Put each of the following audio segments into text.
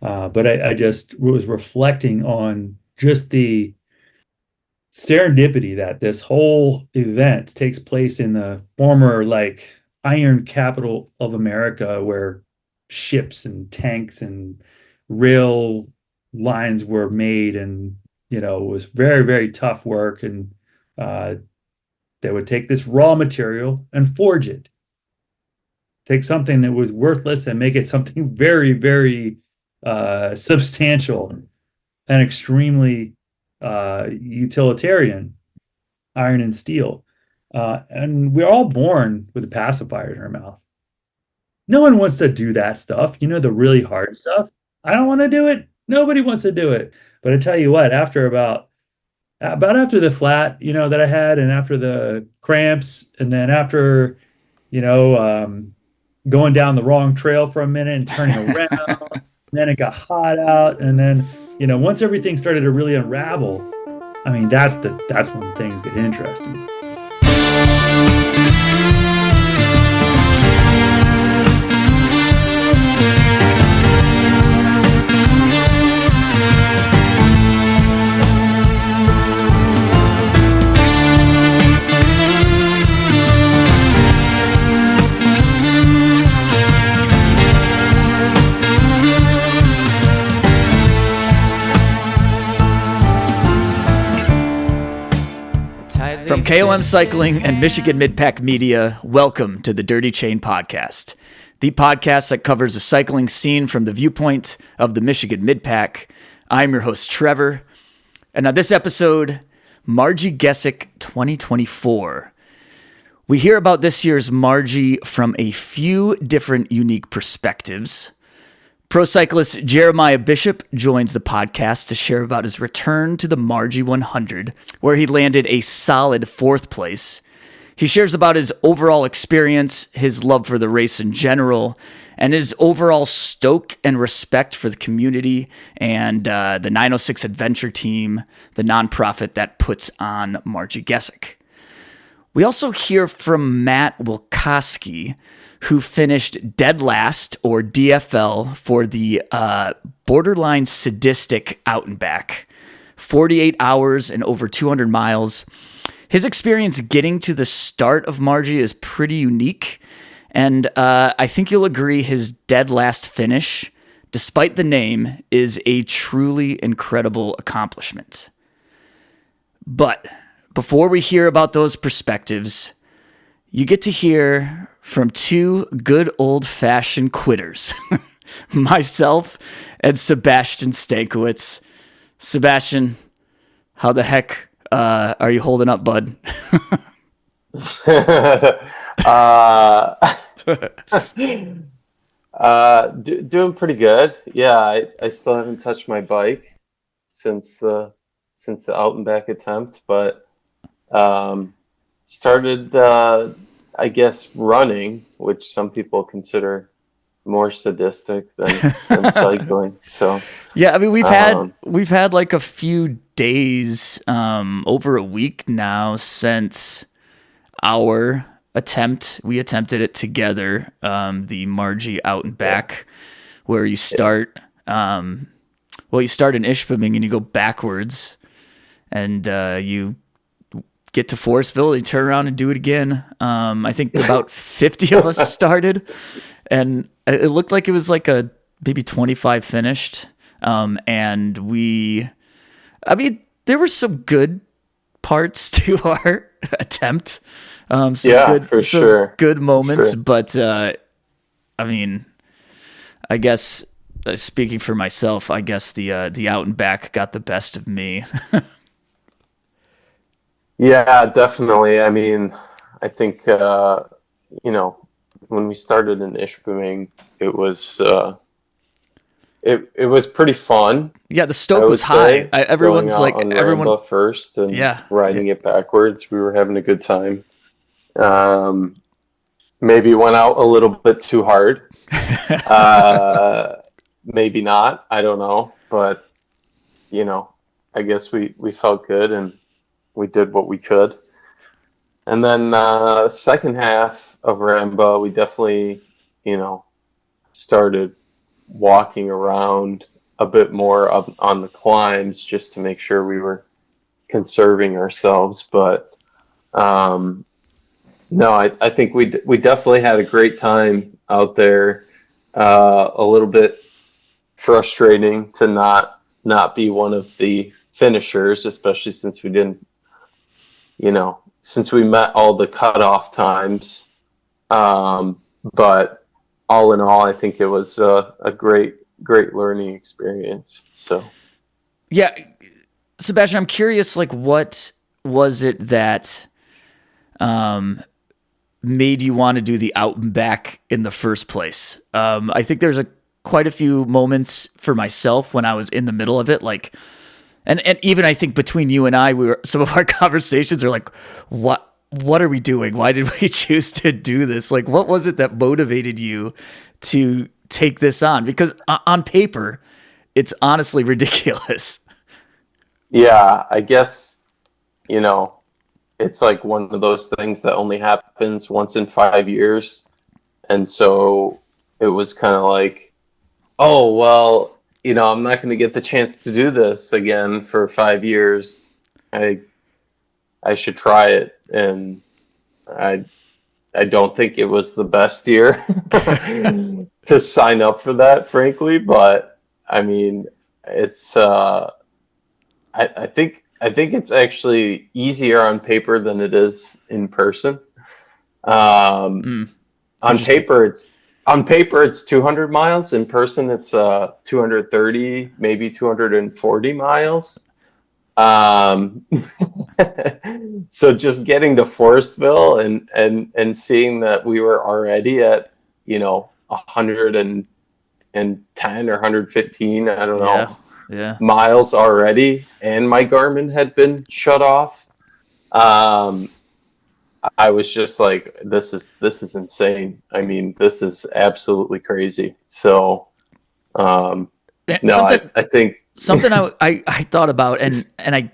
But I just was reflecting on just the serendipity that this whole event takes place in the former like iron capital of America, where ships and tanks and rail lines were made, and it was very, very tough work. And uh, they would take this raw material and forge it, take something that was worthless and make it something very, very substantial and extremely utilitarian, iron and steel. And we're all born with a pacifier in our mouth. No one wants to do that stuff, the really hard stuff. I don't want to do it. Nobody wants to do it. But I tell you what, after about after the flat, that I had, and after the cramps, and then after, you know, um, going down the wrong trail for a minute and turning around, and then it got hot out, and then, once everything started to really unravel, I mean, that's when things get interesting. From KOM Cycling and Michigan Midpack Media, welcome to the Dirty Chain Podcast, the podcast that covers the cycling scene from the viewpoint of the Michigan Midpack. I'm your host, Trevor, and on this episode, Marji Gesick 2024. We hear about this year's Marji from a few different unique perspectives. Pro cyclist Jeremiah Bishop joins the podcast to share about his return to the Marji 100, where he landed a solid 4th place. He shares about his overall experience, his love for the race in general, and his overall stoke and respect for the community and the 906 Adventure Team, the nonprofit that puts on Marji Gesick. We also hear from Matt Wilcoski, who finished dead last, or DFL, for the borderline sadistic out and back. 48 hours and over 200 miles. His experience getting to the start of Marji is pretty unique, and I think you'll agree his dead last finish, despite the name, is a truly incredible accomplishment. But before we hear about those perspectives, you get to hear from two good old-fashioned quitters, myself and Sebastian Stankiewicz. Sebastian, how the heck are you holding up, bud? Doing pretty good. Yeah, I still haven't touched my bike since the out and back attempt, but started I guess running, which some people consider more sadistic than cycling. So yeah, I mean we've had like a few days, over a week now since our attempt. We attempted it together, the Marji out and back, where you start you start in Ishpeming and you go backwards, and you get to Forestville, you turn around and do it again. I think about 50 of us started, and it looked like it was like a maybe 25 finished. And there were some good parts to our attempt. Good moments, sure. But I guess speaking for myself, I guess the out and back got the best of me. Yeah, definitely. I mean, I think, when we started in Ishpeming, it was it was pretty fun. Yeah, the stoke was high. Everyone's like, everyone first and riding it backwards. We were having a good time. Maybe went out a little bit too hard. Maybe not. I don't know. But, I guess we felt good and we did what we could. And then second half of Rambo, we definitely, started walking around a bit more up on the climbs just to make sure we were conserving ourselves. But no, I think we definitely had a great time out there. A little bit frustrating to not be one of the finishers, especially since we didn't, since we met all the cutoff times. But all in all, I think it was a great learning experience. So, Yeah, Sebastian, I'm curious, like, what was it that made you want to do the out and back in the first place? I think there's quite a few moments for myself when I was in the middle of it, like, and even I think between you and I, some of our conversations are like, what are we doing? Why did we choose to do this? Like, what was it that motivated you to take this on? Because on paper, it's honestly ridiculous. yeah, I guess, it's like one of those things that only happens once in 5 years. And so it was kind of like, oh, well, I'm not going to get the chance to do this again for 5 years. I should try it. And I don't think it was the best year to sign up for that, frankly. But I mean, it's I think it's actually easier on paper than it is in person. On paper it's 200 miles. In person it's 230, maybe 240 miles. So just getting to Forestville and seeing that we were already at 110 or 115, I don't know, miles already, and my Garmin had been shut off. I was just like, this is insane. I mean, this is absolutely crazy. So I think something I thought about, and I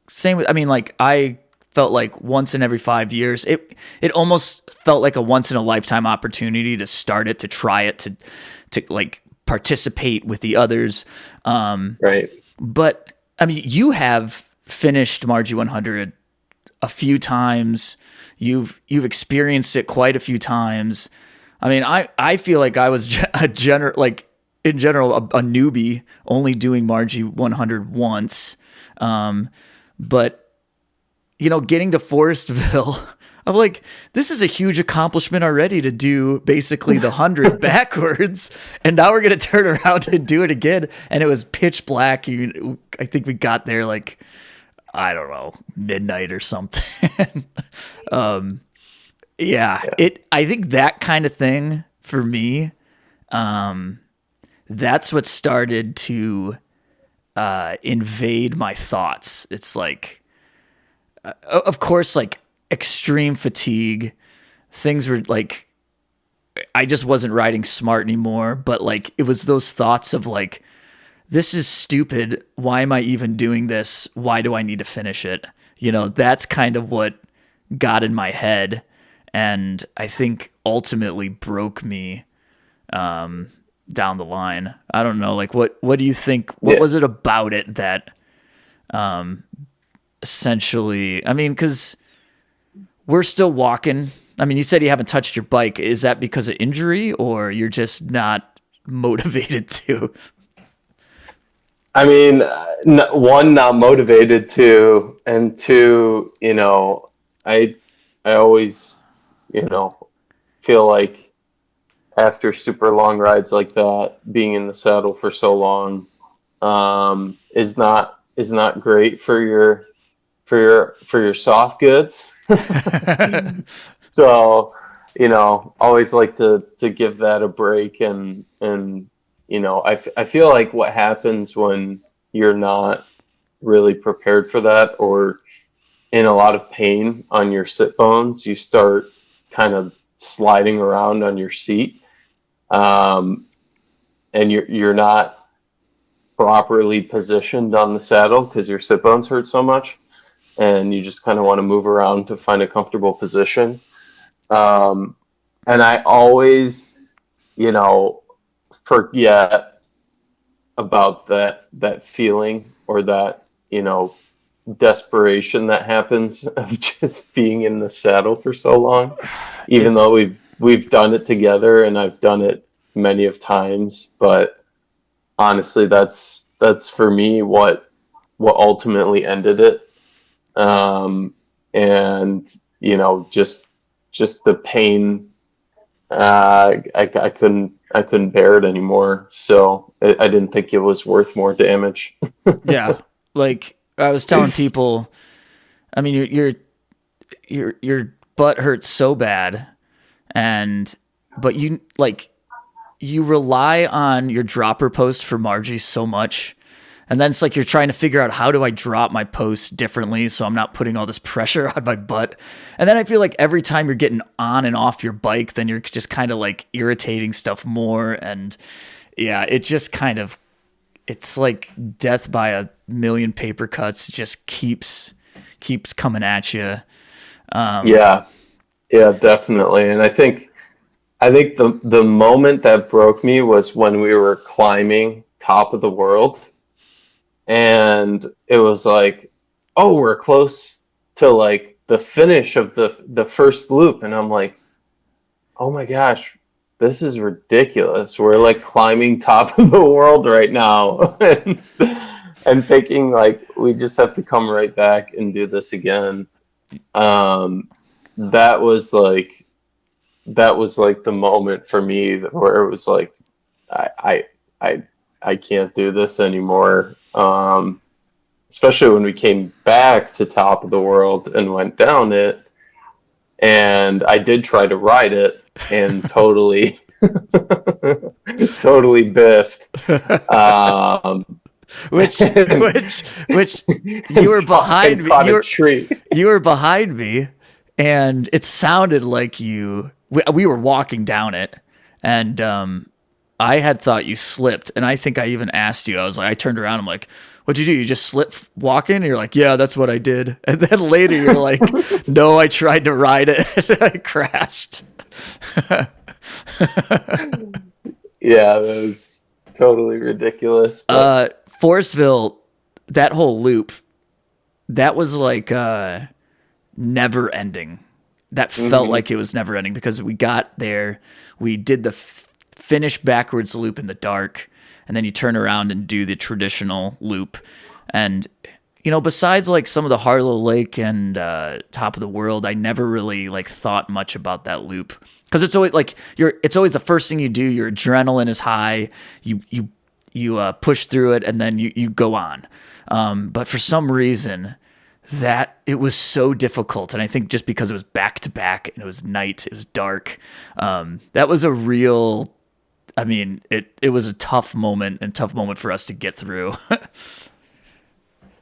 same with, I mean, like, I felt like once in every 5 years, it almost felt like a once in a lifetime opportunity to start it, to try it, to like participate with the others. Right. But I mean, you have finished Marji 100 a few times. You've experienced it quite a few times. I mean, I feel like I was in general, a newbie, only doing Marji 100 once. But getting to Forestville, I'm like, this is a huge accomplishment already to do basically the 100 backwards. And now we're going to turn around and do it again. And it was pitch black. I think we got there like, I don't know, midnight or something. I think that kind of thing for me, that's what started to invade my thoughts. It's like, of course, like extreme fatigue. Things were like, I just wasn't riding smart anymore. But like, it was those thoughts of like, this is stupid. Why am I even doing this? Why do I need to finish it? That's kind of what got in my head, and I think ultimately broke me down the line. I don't know. Like, what do you think? What was it about it that essentially, I mean, because we're still walking. I mean, you said you haven't touched your bike. Is that because of injury, or you're just not motivated to? I mean, one, not motivated to, and two, I always, feel like after super long rides like that, being in the saddle for so long, is not great for your soft goods. So, always like to give that a break, and I feel like what happens when you're not really prepared for that, or in a lot of pain on your sit bones, you start kind of sliding around on your seat, and you're not properly positioned on the saddle because your sit bones hurt so much, and you just kind of want to move around to find a comfortable position. And I always, forget about that feeling or that, desperation that happens of just being in the saddle for so long, even though we've done it together and I've done it many of times. But honestly, that's for me what ultimately ended it. And just the pain, I couldn't bear it anymore. So I didn't think it was worth more damage. Yeah. Like I was telling people, I mean, your butt hurts so bad, but you rely on your dropper post for Marji so much. And then it's like you're trying to figure out, how do I drop my post differently so I'm not putting all this pressure on my butt? And then I feel like every time you're getting on and off your bike, then you're just kind of like irritating stuff more. And yeah, it just kind of, it's like death by a million paper cuts. It just keeps coming at you. Yeah, definitely. And I think the moment that broke me was when we were climbing top of the world, and it was like, oh, we're close to like the finish of the first loop, and I'm like, oh my gosh, this is ridiculous. We're like climbing top of the world right now. And thinking like we just have to come right back and do this again. That was like the moment for me where it was like, I can't do this anymore. Especially when we came back to top of the world and went down it, and I did try to ride it and totally biffed. Which you were behind me. You were behind me, and it sounded like we were walking down it, and I had thought you slipped, and I think I even asked you. I turned around, I'm like, what'd you do? You just slipped walking? And you're like, yeah, that's what I did. And then later you're like, no, I tried to ride it and I crashed. Yeah, that was totally ridiculous. Forestville, that whole loop, that was like never ending. That felt like it was never ending, because we got there, we did the finish backwards loop in the dark, and then you turn around and do the traditional loop. And besides like some of the Harlow Lake and top of the world, I never really like thought much about that loop, because it's always like it's always the first thing you do. Your adrenaline is high. You push through it, and then you go on. But for some reason, that it was so difficult, and I think just because it was back to back and it was night, it was dark. That was a real. I mean, it was a tough moment for us to get through.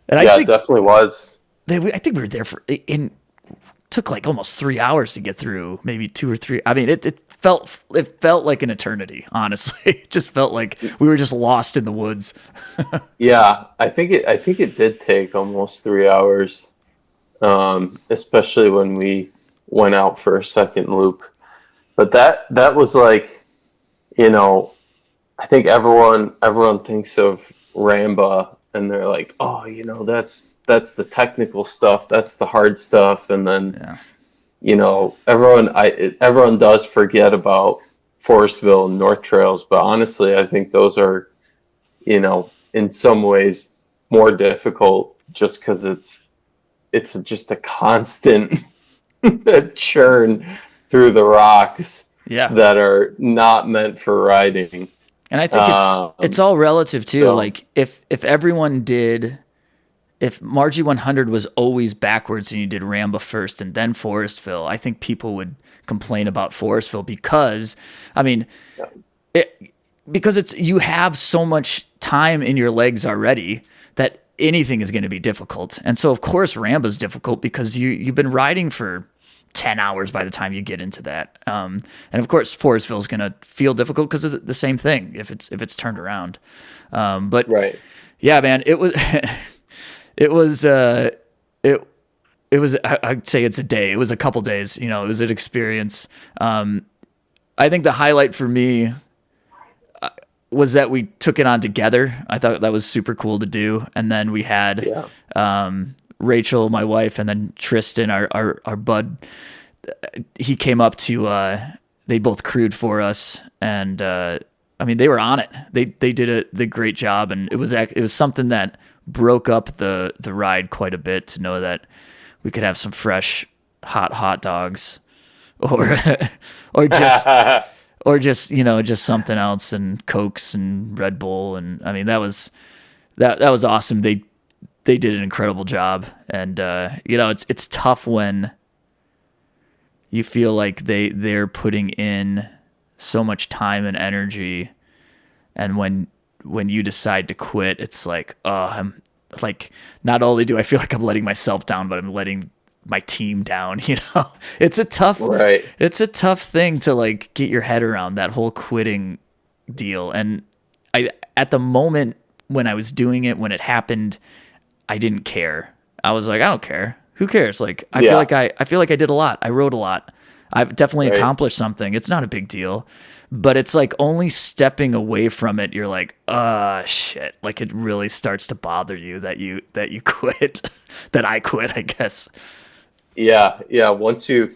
And I think it definitely was. I think we were there took like almost 3 hours to get through, maybe 2 or 3. I mean, it felt like an eternity, honestly. It just felt like we were just lost in the woods. Yeah, I think it did take almost 3 hours, especially when we went out for a second loop. But that was like, I think everyone thinks of Ramba and they're like, oh, that's the technical stuff, that's the hard stuff, and then everyone does forget about Forestville and North Trails, but honestly, I think those are, in some ways more difficult, just because it's just a constant churn through the rocks. Yeah. That are not meant for riding. And I think it's all relative too. So, like if Marji 100 was always backwards and you did Ramba first and then Forestville, I think people would complain about Forestville, because because you have so much time in your legs already that anything is going to be difficult. And so of course Ramba's difficult because you've been riding for 10 hours by the time you get into that. And of course Forestville is going to feel difficult because of the same thing if it's turned around. But right. Yeah, man, it was I'd say it's a day. It was a couple days, it was an experience. I think the highlight for me, was that we took it on together. I thought that was super cool to do. And then we had Rachel, my wife, and then Tristan, our bud. He came up to. They both crewed for us, and I mean, they were on it. They did the great job, and it was something that broke up the ride quite a bit to know that we could have some fresh hot dogs, or just just something else, and Cokes and Red Bull, and I mean that was awesome. They did an incredible job, and it's tough when you feel like they're putting in so much time and energy, and when you decide to quit, it's like, I'm like, not only do I feel like I'm letting myself down, but I'm letting my team down. It's a tough thing to like get your head around, that whole quitting deal. And at the moment when I was doing it, when it happened, I didn't care. I was like, I don't care. Who cares? Like, I feel like I did a lot. I wrote a lot. I've definitely accomplished something. It's not a big deal, but it's like only stepping away from it, you're like, shit. Like it really starts to bother you that you quit, that I quit, I guess. Yeah. Once you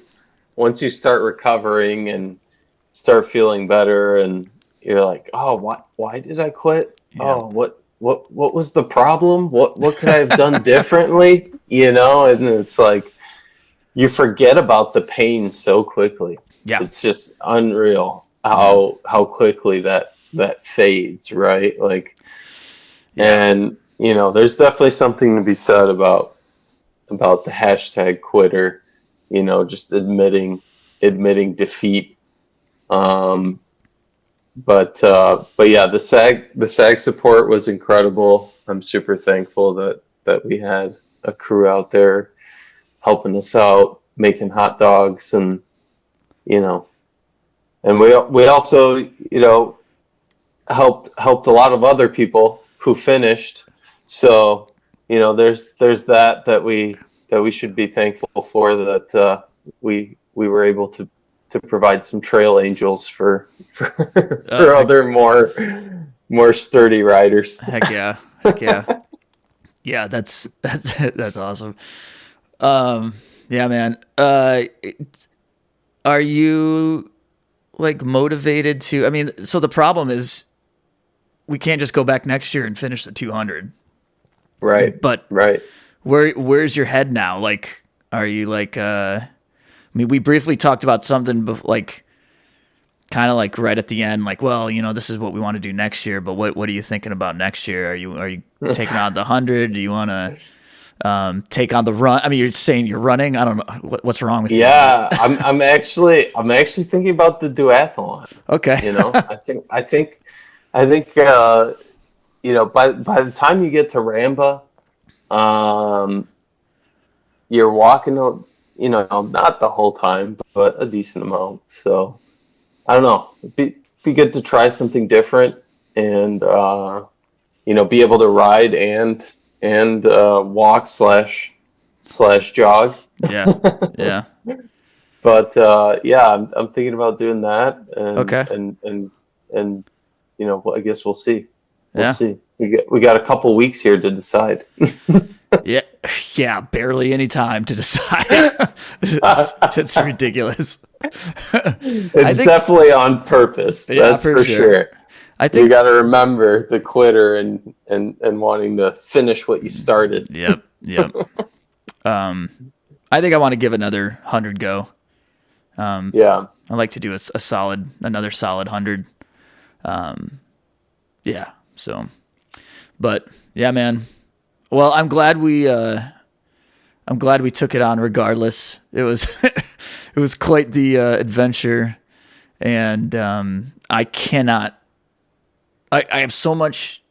start recovering and start feeling better, and you're like, oh, why did I quit? Yeah. Oh, what was the problem? What could I have done differently? And it's like you forget about the pain so quickly. Yeah. It's just unreal how quickly that fades, right? Like, and there's definitely something to be said about the hashtag quitter, just admitting defeat. But yeah, the SAG support was incredible. I'm super thankful that we had a crew out there helping us out, making hot dogs, and and we also helped a lot of other people who finished. So there's that we should be thankful for, that we were able to provide some trail angels for other more sturdy riders. Heck yeah. Yeah, that's awesome. Yeah, man. Are you like motivated to? I mean, so the problem is we can't just go back next year and finish the 200. Right. But right. Where's your head now? Like, are you like? I mean, we briefly talked about something like, kind of like right at the end, like, well, this is what we want to do next year. But what are you thinking about next year? Are you taking on the 100? Do you want to take on the run? I mean, you're saying you're running. I don't know what's wrong with you. Yeah, I'm actually thinking about the duathlon. Okay. I think by the time you get to Ramba, you're walking, not the whole time, but a decent amount. So I don't know. It'd be good to try something different, and be able to ride and walk / jog. Yeah. But I'm thinking about doing that. And, okay. And I guess we'll see. We'll see. We got a couple weeks here to decide. Yeah, barely any time to decide. It's ridiculous. It's definitely on purpose. That's for sure. I think you got to remember the quitter and wanting to finish what you started. Yep. I think I want to give another 100 go. I like to do another solid 100. So, but yeah, man. Well, I'm glad we took it on regardless. It was quite the adventure, and I have so much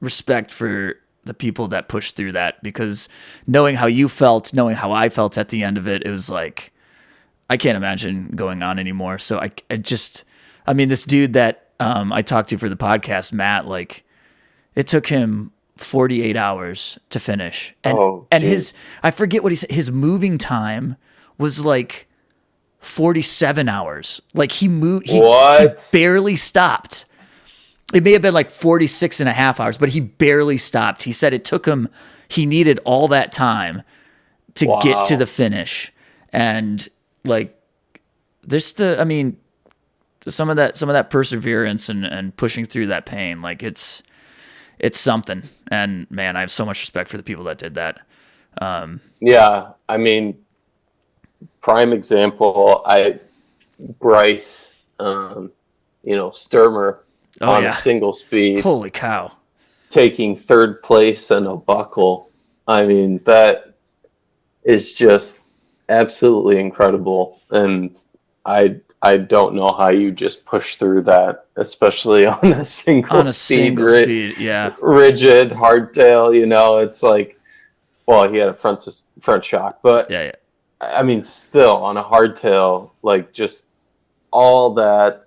respect for the people that pushed through that, because knowing how you felt, knowing how I felt at the end of it, it was like, I can't imagine going on anymore. So I mean, this dude that I talked to for the podcast, Matt, like it took him 48 hours to finish. And I forget what he said, his moving time was like 47 hours. Like he barely stopped. It may have been like 46 and a half hours, but he barely stopped. He said it took him, he needed all that time to get to the finish. And like, some of that perseverance and pushing through that pain, like it's something. And man, I have so much respect for the people that did that. Yeah. I mean, prime example, Bryce, Sturmer on a single speed. Holy cow. Taking third place in a buckle. I mean, that is just absolutely incredible. And I don't know how you just push through that, especially on a single speed, rigid hardtail. It's like, well, he had a front shock, but yeah. I mean, still on a hardtail, like just all that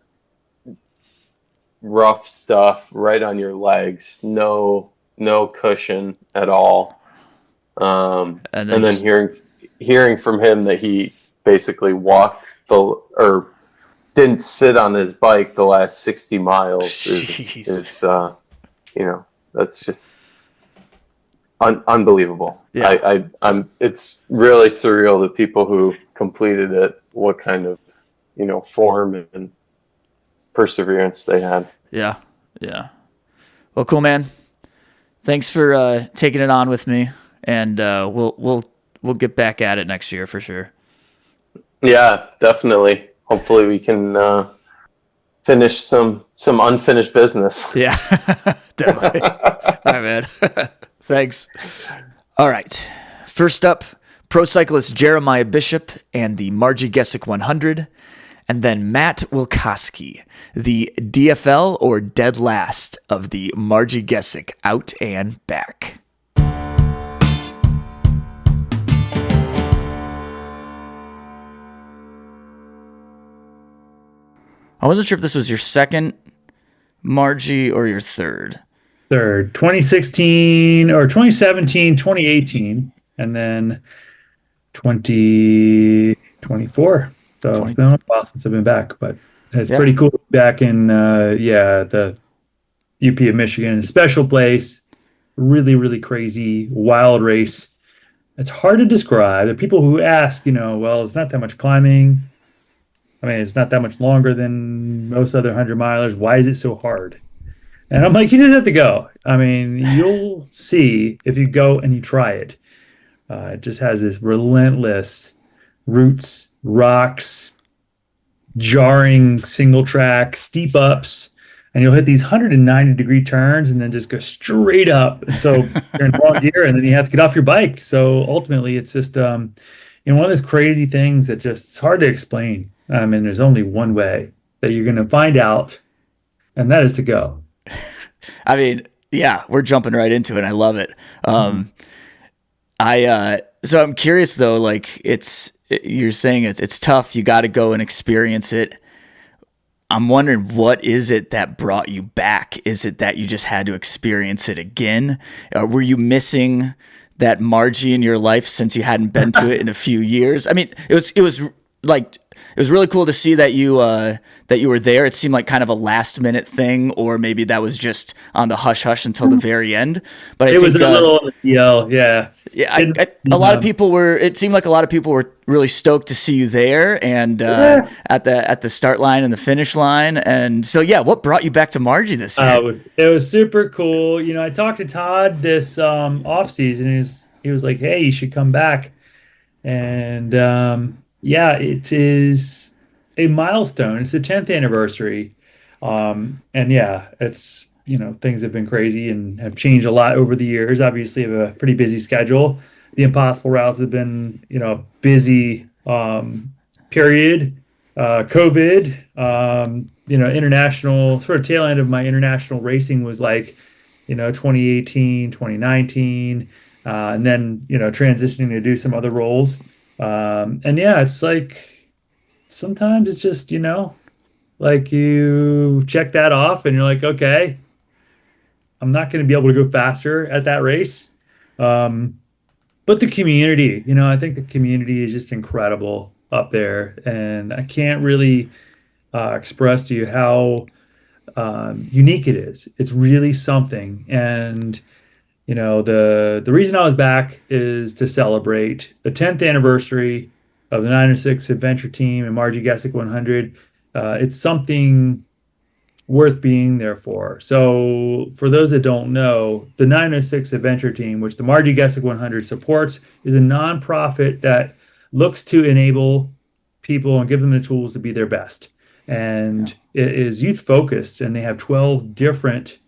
rough stuff right on your legs, no cushion at all. And then hearing from him that he basically didn't sit on his bike the last 60 miles is that's just unbelievable. Yeah. It's really surreal, the people who completed it, what kind of form and perseverance they had. Yeah. Well, cool, man. Thanks for taking it on with me, and we'll get back at it next year for sure. Yeah, definitely. Hopefully, we can finish some unfinished business. Yeah, definitely. All right, man. Thanks. All right. First up, pro cyclist Jeremiah Bishop and the Marji Gesick 100. And then Matt Wilcoski, the DFL or dead last of the Marji Gesick out and back. I wasn't sure if this was your second Marji or your third. 2016 or 2017, 2018, and then 2024. So it's been a while since I've been back, but it's pretty cool to be back in the UP of Michigan. A special place, really, really crazy, wild race. It's hard to describe. There are people who ask, well, it's not that much climbing. I mean, it's not that much longer than most other 100 milers. Why is it so hard? And I'm like, you didn't have to go. I mean, you'll see if you go and you try it. It just has this relentless roots, rocks, jarring single track, steep ups, and you'll hit these 190-degree turns and then just go straight up. And so you're in wrong gear, and then you have to get off your bike. So ultimately, it's just one of those crazy things that just it's hard to explain. I mean, there's only one way that you're going to find out, and that is to go. I mean, yeah, we're jumping right into it. I love it. So I'm curious though, like you're saying it's tough. You got to go and experience it. I'm wondering, what is it that brought you back? Is it that you just had to experience it again? Were you missing that Marji in your life since you hadn't been to it in a few years? I mean, it was really cool to see that you were there. It seemed like kind of a last minute thing, or maybe that was just on the hush hush until the very end. But it was a little on the DL, yeah. Yeah, a lot of people were. It seemed like a lot of people were really stoked to see you there, and at the start line and the finish line. And so, yeah, what brought you back to Marji this year? It was super cool. I talked to Todd this off season. He was like, "Hey, you should come back." And it is a milestone. It's the 10th anniversary. It's, things have been crazy and have changed a lot over the years. Obviously, I have a pretty busy schedule. The impossible routes have been, a busy period. COVID, international, sort of tail end of my international racing was like, 2018, 2019, and then, transitioning to do some other roles. It's like sometimes it's just, like you check that off and you're like, okay, I'm not going to be able to go faster at that race. But the community, I think the community is just incredible up there. And I can't really express to you how unique it is. It's really something. And the reason I was back is to celebrate the 10th anniversary of the 906 Adventure Team and Marji Gesick 100. It's something worth being there for. So, for those that don't know, the 906 Adventure Team, which the Marji Gesick 100 supports, is a nonprofit that looks to enable people and give them the tools to be their best. And it is youth focused, and they have 12 different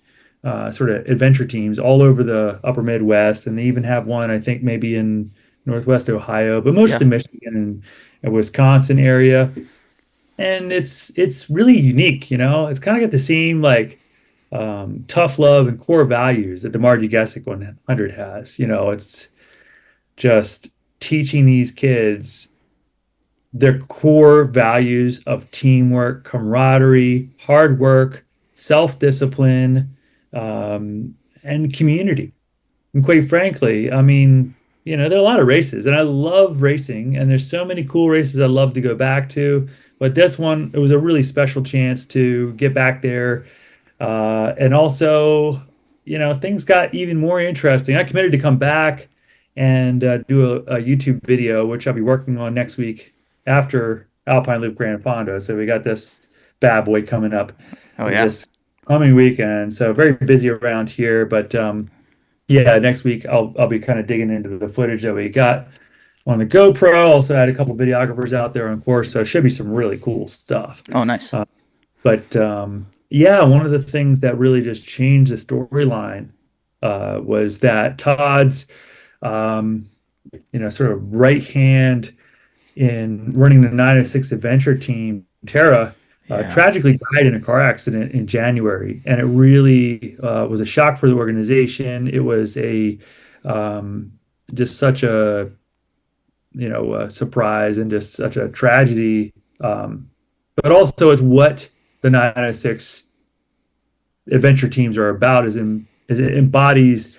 sort of adventure teams all over the upper Midwest. And they even have one, I think, maybe in Northwest Ohio, but most of Michigan and Wisconsin area. And it's really unique, It's kind of got the same like tough love and core values that the Marji Gesick 100 has. It's just teaching these kids their core values of teamwork, camaraderie, hard work, self-discipline, and community. And quite frankly, I mean, there are a lot of races, and I love racing, and there's so many cool races I love to go back to. But this one, it was a really special chance to get back there. And also, things got even more interesting. I committed to come back and do a YouTube video, which I'll be working on next week after Alpine Loop Grand Fondo. So we got this bad boy coming up this coming weekend. So very busy around here. But next week I'll be kind of digging into the footage that we got on the GoPro. Also had a couple videographers out there on course, so it should be some really cool stuff. Oh, nice. But one of the things that really just changed the storyline was that Todd's, sort of right hand in running the 906 Adventure Team, Tara, tragically died in a car accident in January, and it really was a shock for the organization. It was just such a a surprise and just such a tragedy. But also it's what the 906 adventure teams are about is it embodies,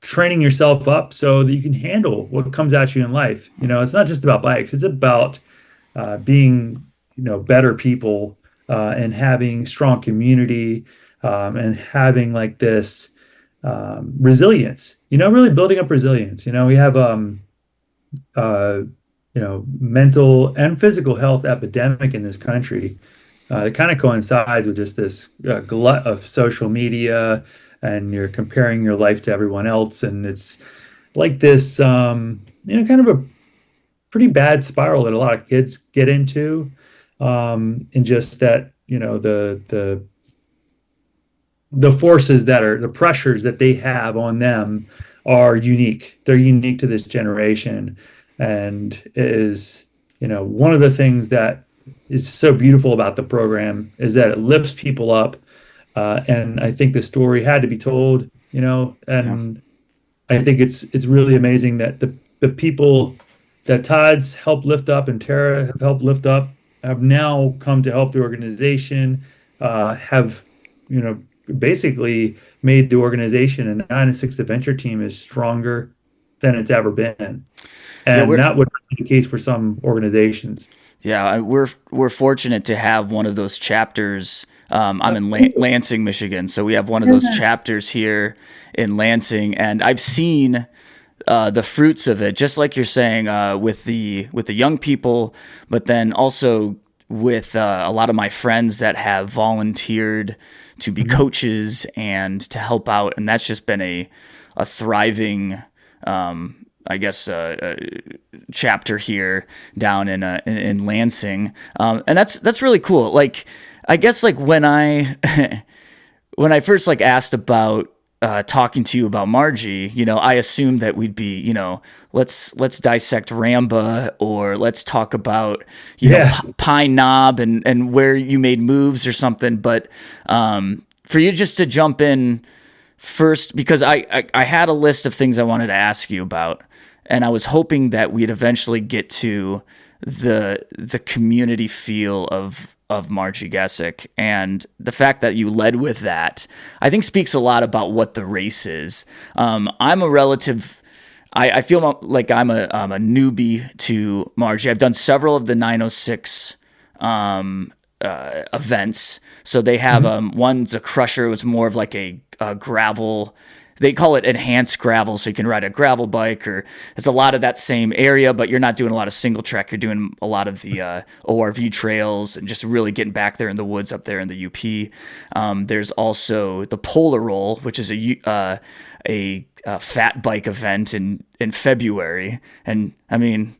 training yourself up so that you can handle what comes at you in life. It's not just about bikes. It's about being, better people and having strong community and having like this resilience, really building up resilience. We have mental and physical health epidemic in this country. It kind of coincides with just this glut of social media, and you're comparing your life to everyone else, and it's like this, kind of a pretty bad spiral that a lot of kids get into, and just that, the forces that are the pressures that they have on them are unique. They're unique to this generation. And it is, one of the things that is so beautiful about the program is that it lifts people up. And I think the story had to be told, and I think it's really amazing that the people that Todd's helped lift up and Tara have helped lift up have now come to help the organization, have, basically made the organization and the 906 Adventure Team is stronger than it's ever been. And that would be the case for some organizations. Yeah, we're fortunate to have one of those chapters. I'm in Lansing, Michigan, so we have one of those chapters here in Lansing, and I've seen the fruits of it, just like you're saying, with the young people, but then also with a lot of my friends that have volunteered to be coaches and to help out, and that's just been a thriving, chapter here down in Lansing, and that's really cool. Like, I guess like when I first like asked about talking to you about Marji, I assumed that we'd be, let's dissect Ramba, or let's talk about Pine Knob and where you made moves or something. But for you just to jump in first, because I had a list of things I wanted to ask you about, and I was hoping that we'd eventually get to the community feel of Marji Gesick, and the fact that you led with that, I think speaks a lot about what the race is. I'm a relative. I feel like I'm a newbie to Marji. I've done several of the 906 events. So they have one's a crusher. It's more of like a gravel. They call it enhanced gravel, so you can ride a gravel bike, or it's a lot of that same area, but you're not doing a lot of single track. You're doing a lot of the ORV trails and just really getting back there in the woods up there in the UP. There's also the Polar Roll, which is a fat bike event in February. And I mean,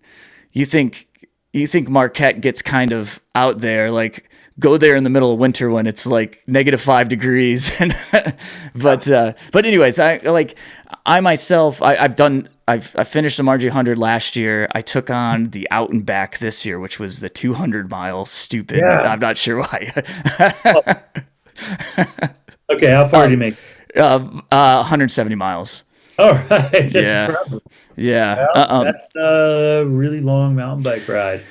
you think Marquette gets kind of out there, like go there in the middle of winter when it's like -5 degrees. And but anyways, I finished the Marji 100 last year. I took on the Out and Back this year, which was the 200-mile stupid. Yeah. I'm not sure why. Okay, how far do you make? 170 miles. All right. That's Yeah. incredible. Yeah. Well, that's a really long mountain bike ride.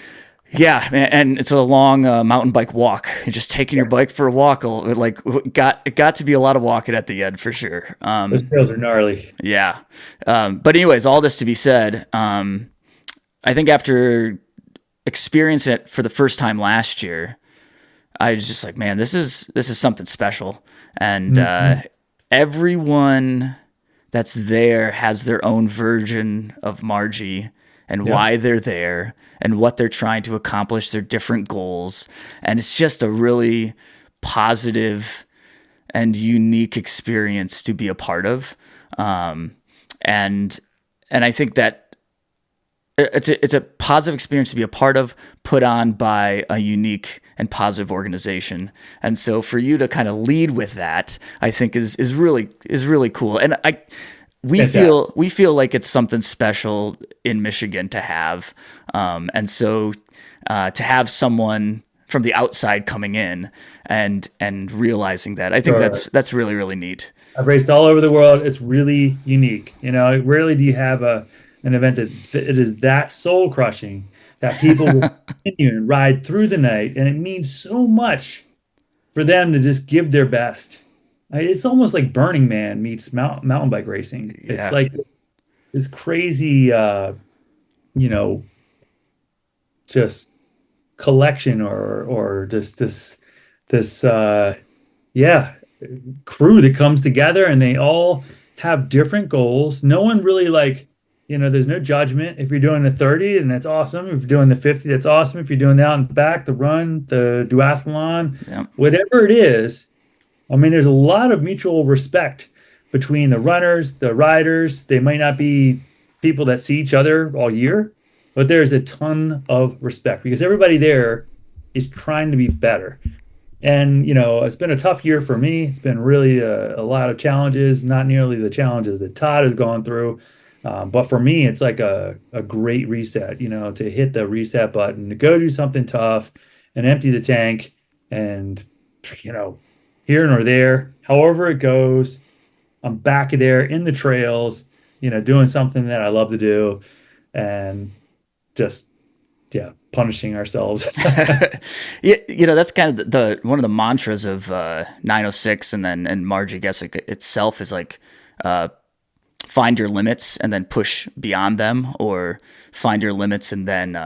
Yeah, and it's a long mountain bike walk. You're just taking your bike for a walk. Like it got to be a lot of walking at the end for sure. Those trails are gnarly. Yeah. But anyways, all this to be said, I think after experiencing it for the first time last year, I was just like, man, this is something special. And everyone that's there has their own version of Marji and why they're there and what they're trying to accomplish, their different goals. And it's just a really positive and unique experience to be a part of. And I think that it's a positive experience to be a part of, put on by a unique and positive organization. And so for you to kind of lead with that, I think is really cool. And we feel like it's something special in Michigan to have. And so to have someone from the outside coming in and realizing that, I think that's really, really neat. I've raced all over the world. It's really unique. Rarely do you have an event that it is that soul crushing that people will continue and ride through the night. And it means so much for them to just give their best. It's almost like Burning Man meets mountain bike racing. Yeah. It's like this crazy, just collection or just this crew that comes together, and they all have different goals. No one really there's no judgment. If you're doing the 30, and that's awesome. If you're doing the 50, that's awesome. If you're doing the out and back, the run, the duathlon, whatever it is, I mean, there's a lot of mutual respect between the runners, the riders. They might not be people that see each other all year, but there's a ton of respect because everybody there is trying to be better. And, it's been a tough year for me. It's been really a lot of challenges, not nearly the challenges that Todd has gone through. But for me, it's like a great reset, to hit the reset button, to go do something tough and empty the tank and, here nor there, however it goes, I'm back there in the trails, doing something that I love to do and just, punishing ourselves. That's kind of the one of the mantras of 906 and Marji Gesick itself is like, find your limits and then push beyond them, or find your limits and then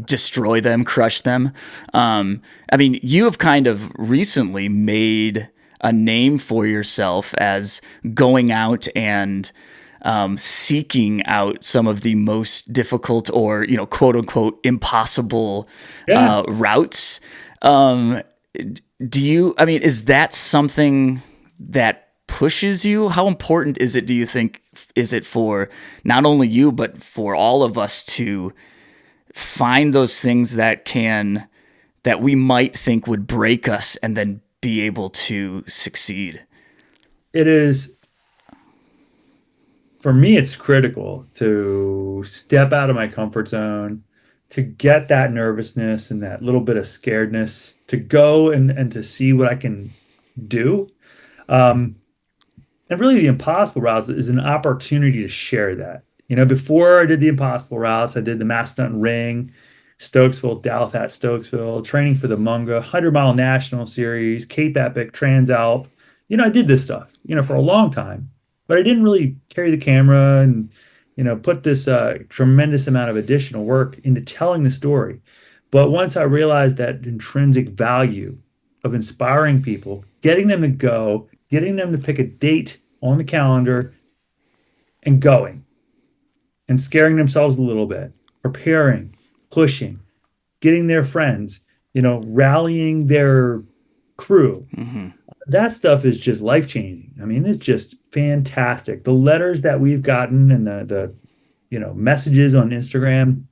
destroy them, crush them. I mean, you have kind of recently made a name for yourself as going out and seeking out some of the most difficult or, quote unquote, impossible routes. Is that something that pushes you? How important is it, do you think, is it for not only you, but for all of us to find those things that we might think would break us and then be able to succeed? It is, for me, it's critical to step out of my comfort zone, to get that nervousness and that little bit of scaredness, to go and to see what I can do. And really, the impossible routes is an opportunity to share that. Before I did the impossible routes, I did the Mastodon Ring, Stokesville, Dalfatz, Stokesville, training for the Munga, 100-mile national series, Cape Epic, Transalp. I did this stuff, for a long time, but I didn't really carry the camera and, put this tremendous amount of additional work into telling the story. But once I realized that intrinsic value of inspiring people, getting them to go, getting them to pick a date on the calendar and going and scaring themselves a little bit, preparing, pushing, getting their friends, rallying their crew. That stuff is just life changing. I mean, it's just fantastic. The letters that we've gotten and the messages on Instagram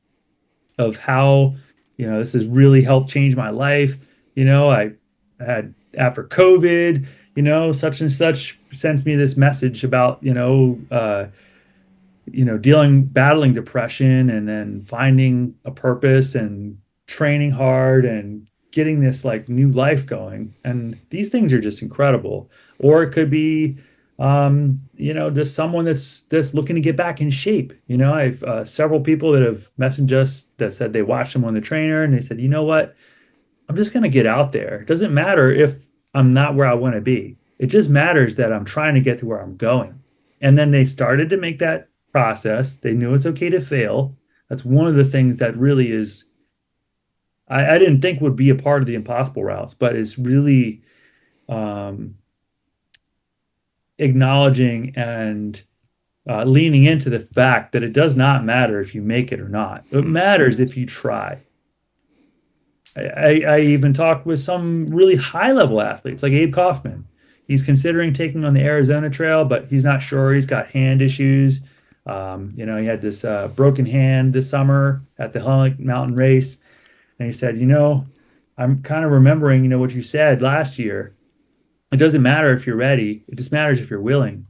of how this has really helped change my life. I had after COVID, such and such sends me this message about battling depression and then finding a purpose and training hard and getting this like new life going. And these things are just incredible. Or it could be, just someone that's looking to get back in shape. I've several people that have messaged us that said they watched them on the trainer and they said, you know what, I'm just going to get out there. It doesn't matter if I'm not where I want to be. It just matters that I'm trying to get to where I'm going. And then they started to make that process. They knew it's okay to fail. That's one of the things that really is, I didn't think would be a part of the impossible routes, but it's really acknowledging and leaning into the fact that it does not matter if you make it or not. It matters if you try. I even talked with some really high level athletes like Abe Kaufman. He's considering taking on the Arizona Trail, but he's not sure. He's got hand issues. He had this broken hand this summer at the Hellenic Mountain Race. And he said, I'm kind of remembering, what you said last year. It doesn't matter if you're ready. It just matters if you're willing.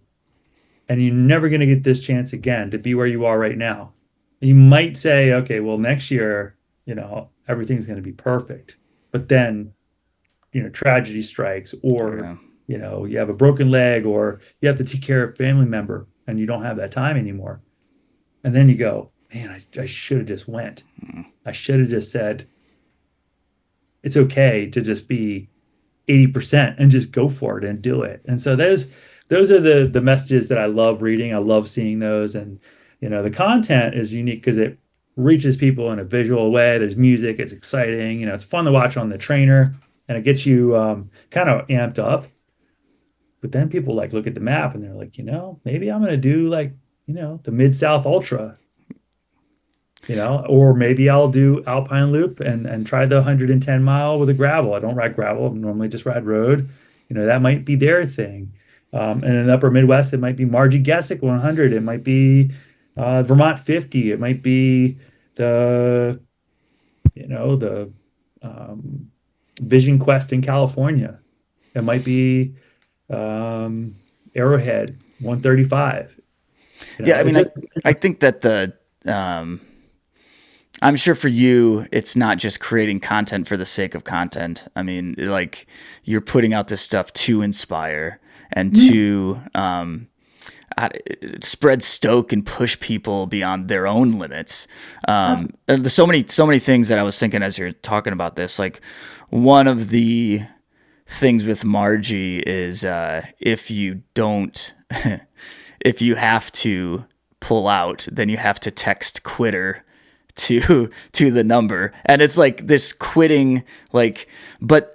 And you're never going to get this chance again to be where you are right now. You might say, okay, well, next year, everything's going to be perfect. But then, tragedy strikes or, you have a broken leg or you have to take care of a family member and you don't have that time anymore. And then you go, man, I should have just went. I should have just said, it's okay to just be 80% and just go for it and do it. And so those are the messages that I love reading. I love seeing those. And, the content is unique because it reaches people in a visual way. There's music. It's exciting. It's fun to watch on the trainer and it gets you kind of amped up. But then people look at the map and they're like, maybe I'm going to do the Mid-South Ultra, or maybe I'll do Alpine Loop and try the 110 mile with a gravel. I don't ride gravel. I normally just ride road. That might be their thing. And in the upper Midwest, it might be Marji Gesick 100. It might be Vermont 50. It might be the Vision Quest in California. It might be Arrowhead 135. Yeah, I mean, I think that I'm sure for you, it's not just creating content for the sake of content. I mean, you're putting out this stuff to inspire and to spread stoke and push people beyond their own limits. There's so many things that I was thinking as you're talking about this. One of the things with Marji is if you have to pull out, then you have to text quitter to the number. And it's this quitting, but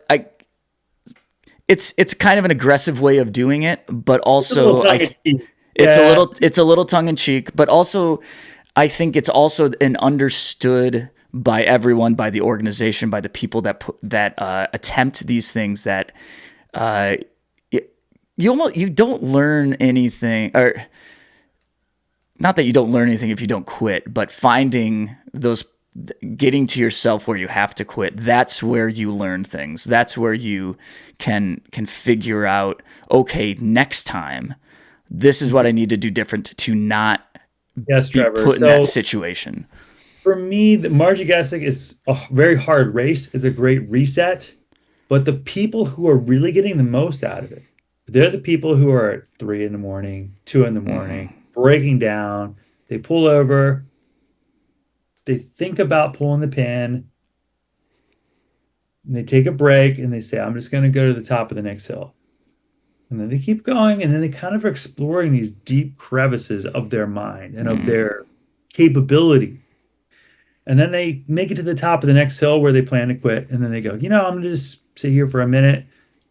it's kind of an aggressive way of doing it, but also it's a little tongue in cheek, but also I think it's also an understood by everyone, by the organization, by the people that attempt these things that you don't learn anything, or not that you don't learn anything if you don't quit, but getting to yourself where you have to quit, that's where you learn things. That's where you can figure out, okay, next time, this is what I need to do different to not be put in that situation. For me, the Marji Gesick is a very hard race. It's a great reset, but the people who are really getting the most out of it, they're the people who are at 3 a.m, 2 a.m, breaking down. They pull over. They think about pulling the pin. And they take a break and they say, I'm just going to go to the top of the next hill. And then they keep going. And then they kind of are exploring these deep crevices of their mind and of their capability. And then they make it to the top of the next hill where they plan to quit. And then they go, I'm going to just sit here for a minute,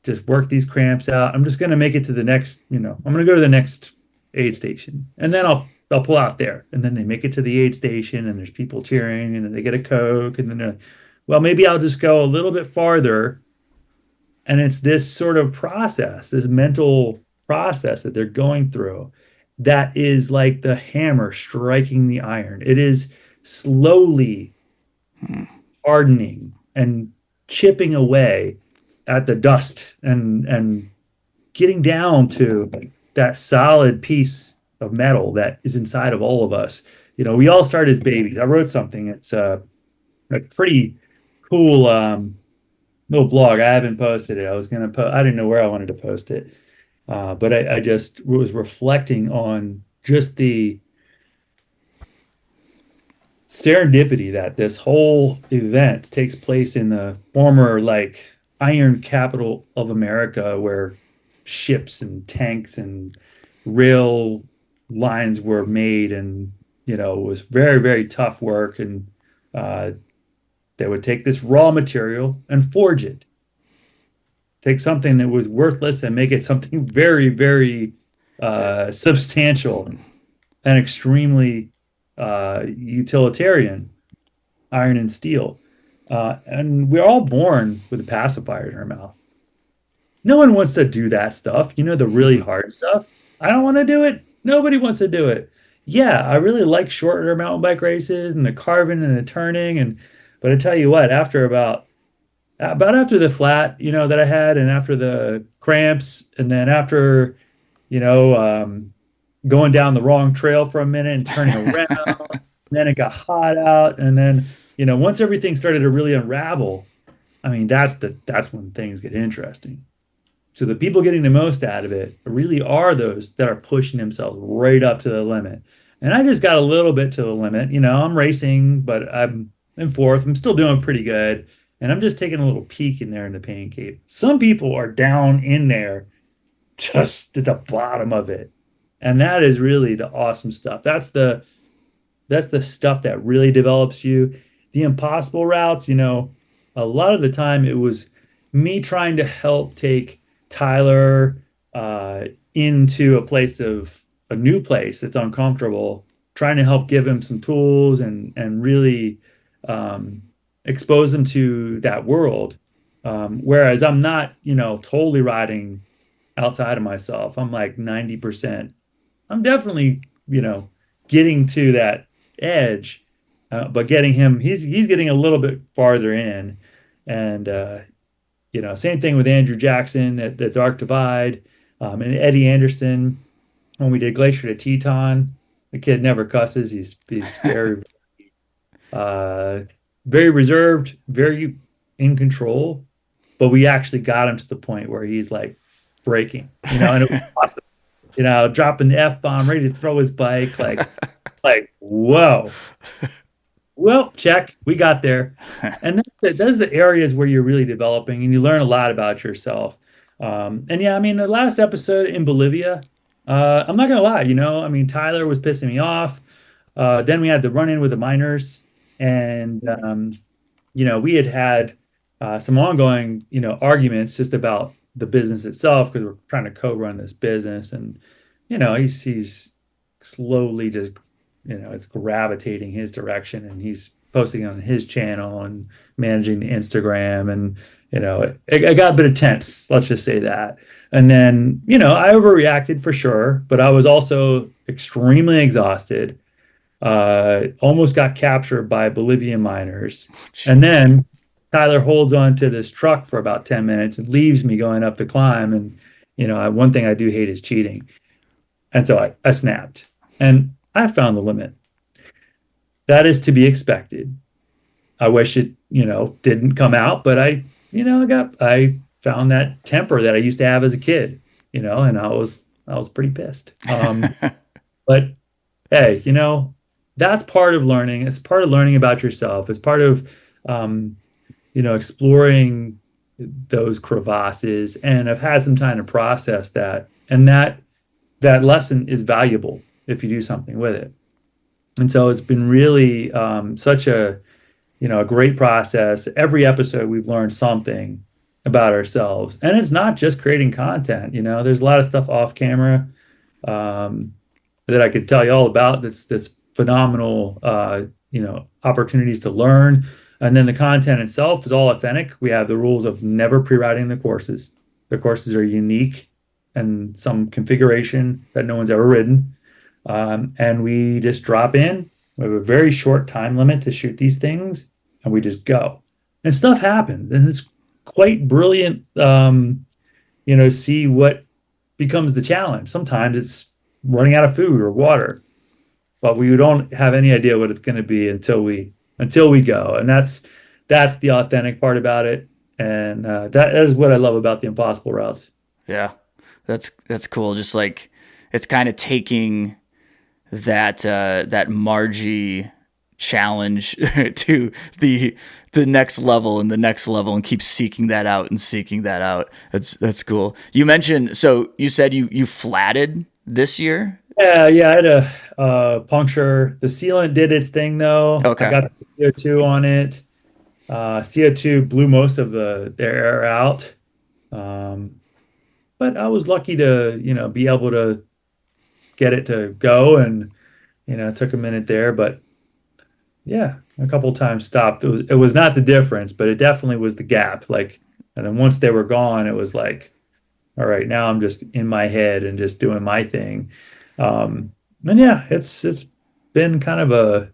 just work these cramps out. I'm just going to make it to the next, I'm going to go to the next aid station. And then I'll pull out there. And then they make it to the aid station and there's people cheering and then they get a Coke. And then they're like, well, maybe I'll just go a little bit farther. And it's this sort of process, this mental process that they're going through that is like the hammer striking the iron. It is slowly hardening and chipping away at the dust and getting down to that solid piece of metal that is inside of all of us. We all start as babies. I wrote something. It's a pretty cool little blog. I haven't posted it. I was going to I didn't know where I wanted to post it. But I just was reflecting on just the serendipity that this whole event takes place in the former iron capital of America, where ships and tanks and rail lines were made, and it was very, very tough work. And they would take this raw material and forge it, take something that was worthless and make it something very, very substantial and extremely utilitarian, iron and steel. And we're all born with a pacifier in our mouth. No one wants to do that stuff, the really hard stuff. I don't want to do it. Nobody wants to do it. Yeah, I really like shorter mountain bike races and the carving and the turning. But I tell you what, after the flat, that I had, and after the cramps, and then after, going down the wrong trail for a minute and turning around, and then it got hot out, and then, once everything started to really unravel, I mean, that's when things get interesting. So the people getting the most out of it really are those that are pushing themselves right up to the limit. And I just got a little bit to the limit. I'm racing, but I'm in fourth. I'm still doing pretty good. And I'm just taking a little peek in there in the pain cave. Some people are down in there just at the bottom of it. And that is really the awesome stuff. That's the stuff that really develops you. The impossible routes, a lot of the time it was me trying to help take Tyler into a new place that's uncomfortable, trying to help give him some tools and really expose them to that world. Whereas I'm not, totally riding outside of myself. I'm like 90%. I'm definitely, getting to that edge, but getting him, he's getting a little bit farther in. And, same thing with Andrew Jackson at the Dark Divide, and Eddie Anderson when we did Glacier to Teton. The kid never cusses. He's very, very reserved, very in control, but we actually got him to the point where he's like breaking, and it was awesome. Dropping the F-bomb, ready to throw his bike, like, whoa. Well, check, we got there. And those are the areas where you're really developing and you learn a lot about yourself. The last episode in Bolivia, I'm not gonna lie, Tyler was pissing me off. Then we had the run-in with the miners, and we had some ongoing, arguments just about the business itself, because we're trying to co-run this business, and he's slowly just, it's gravitating his direction, and he's posting on his channel and managing the Instagram, and it got a bit intense, let's just say that. And then I overreacted for sure, but I was also extremely exhausted. Almost got captured by Bolivian miners. And then Tyler holds on to this truck for about 10 minutes and leaves me going up the climb. And, one thing I do hate is cheating. And so I snapped, and I found the limit. That is to be expected. I wish it, didn't come out, but I found that temper that I used to have as a kid, and I was pretty pissed. But hey, that's part of learning. It's part of learning about yourself. It's part of, exploring those crevasses. And I've had some time to process that. And that lesson is valuable if you do something with it. And so it's been really such a great process. Every episode we've learned something about ourselves. And it's not just creating content, there's a lot of stuff off camera um, that I could tell you all about. That's phenomenal, opportunities to learn. And then the content itself is all authentic. We have the rules of never pre-riding the courses. The courses are unique and some configuration that no one's ever ridden. And we just drop in. We have a very short time limit to shoot these things, and we just go. And stuff happens, and it's quite brilliant. See what becomes the challenge. Sometimes it's running out of food or water, but we don't have any idea what it's going to be until we go. And that's the authentic part about it. And that is what I love about the impossible routes. Yeah, that's cool. Just like it's kind of taking that Marji challenge to the next level and the next level, and keep seeking that out and seeking that out. That's cool. You mentioned, so you said you flatted this year. Yeah, I had a puncture. The sealant did its thing though. Okay. I got the CO2 on it. CO2 blew most of their air out. But I was lucky to, be able to get it to go, and, it took a minute there, but yeah, a couple of times stopped. It was not the difference, but it definitely was the gap. Like, and then once they were gone, it was like, all right, now I'm just in my head and just doing my thing. And yeah, it's been kind of a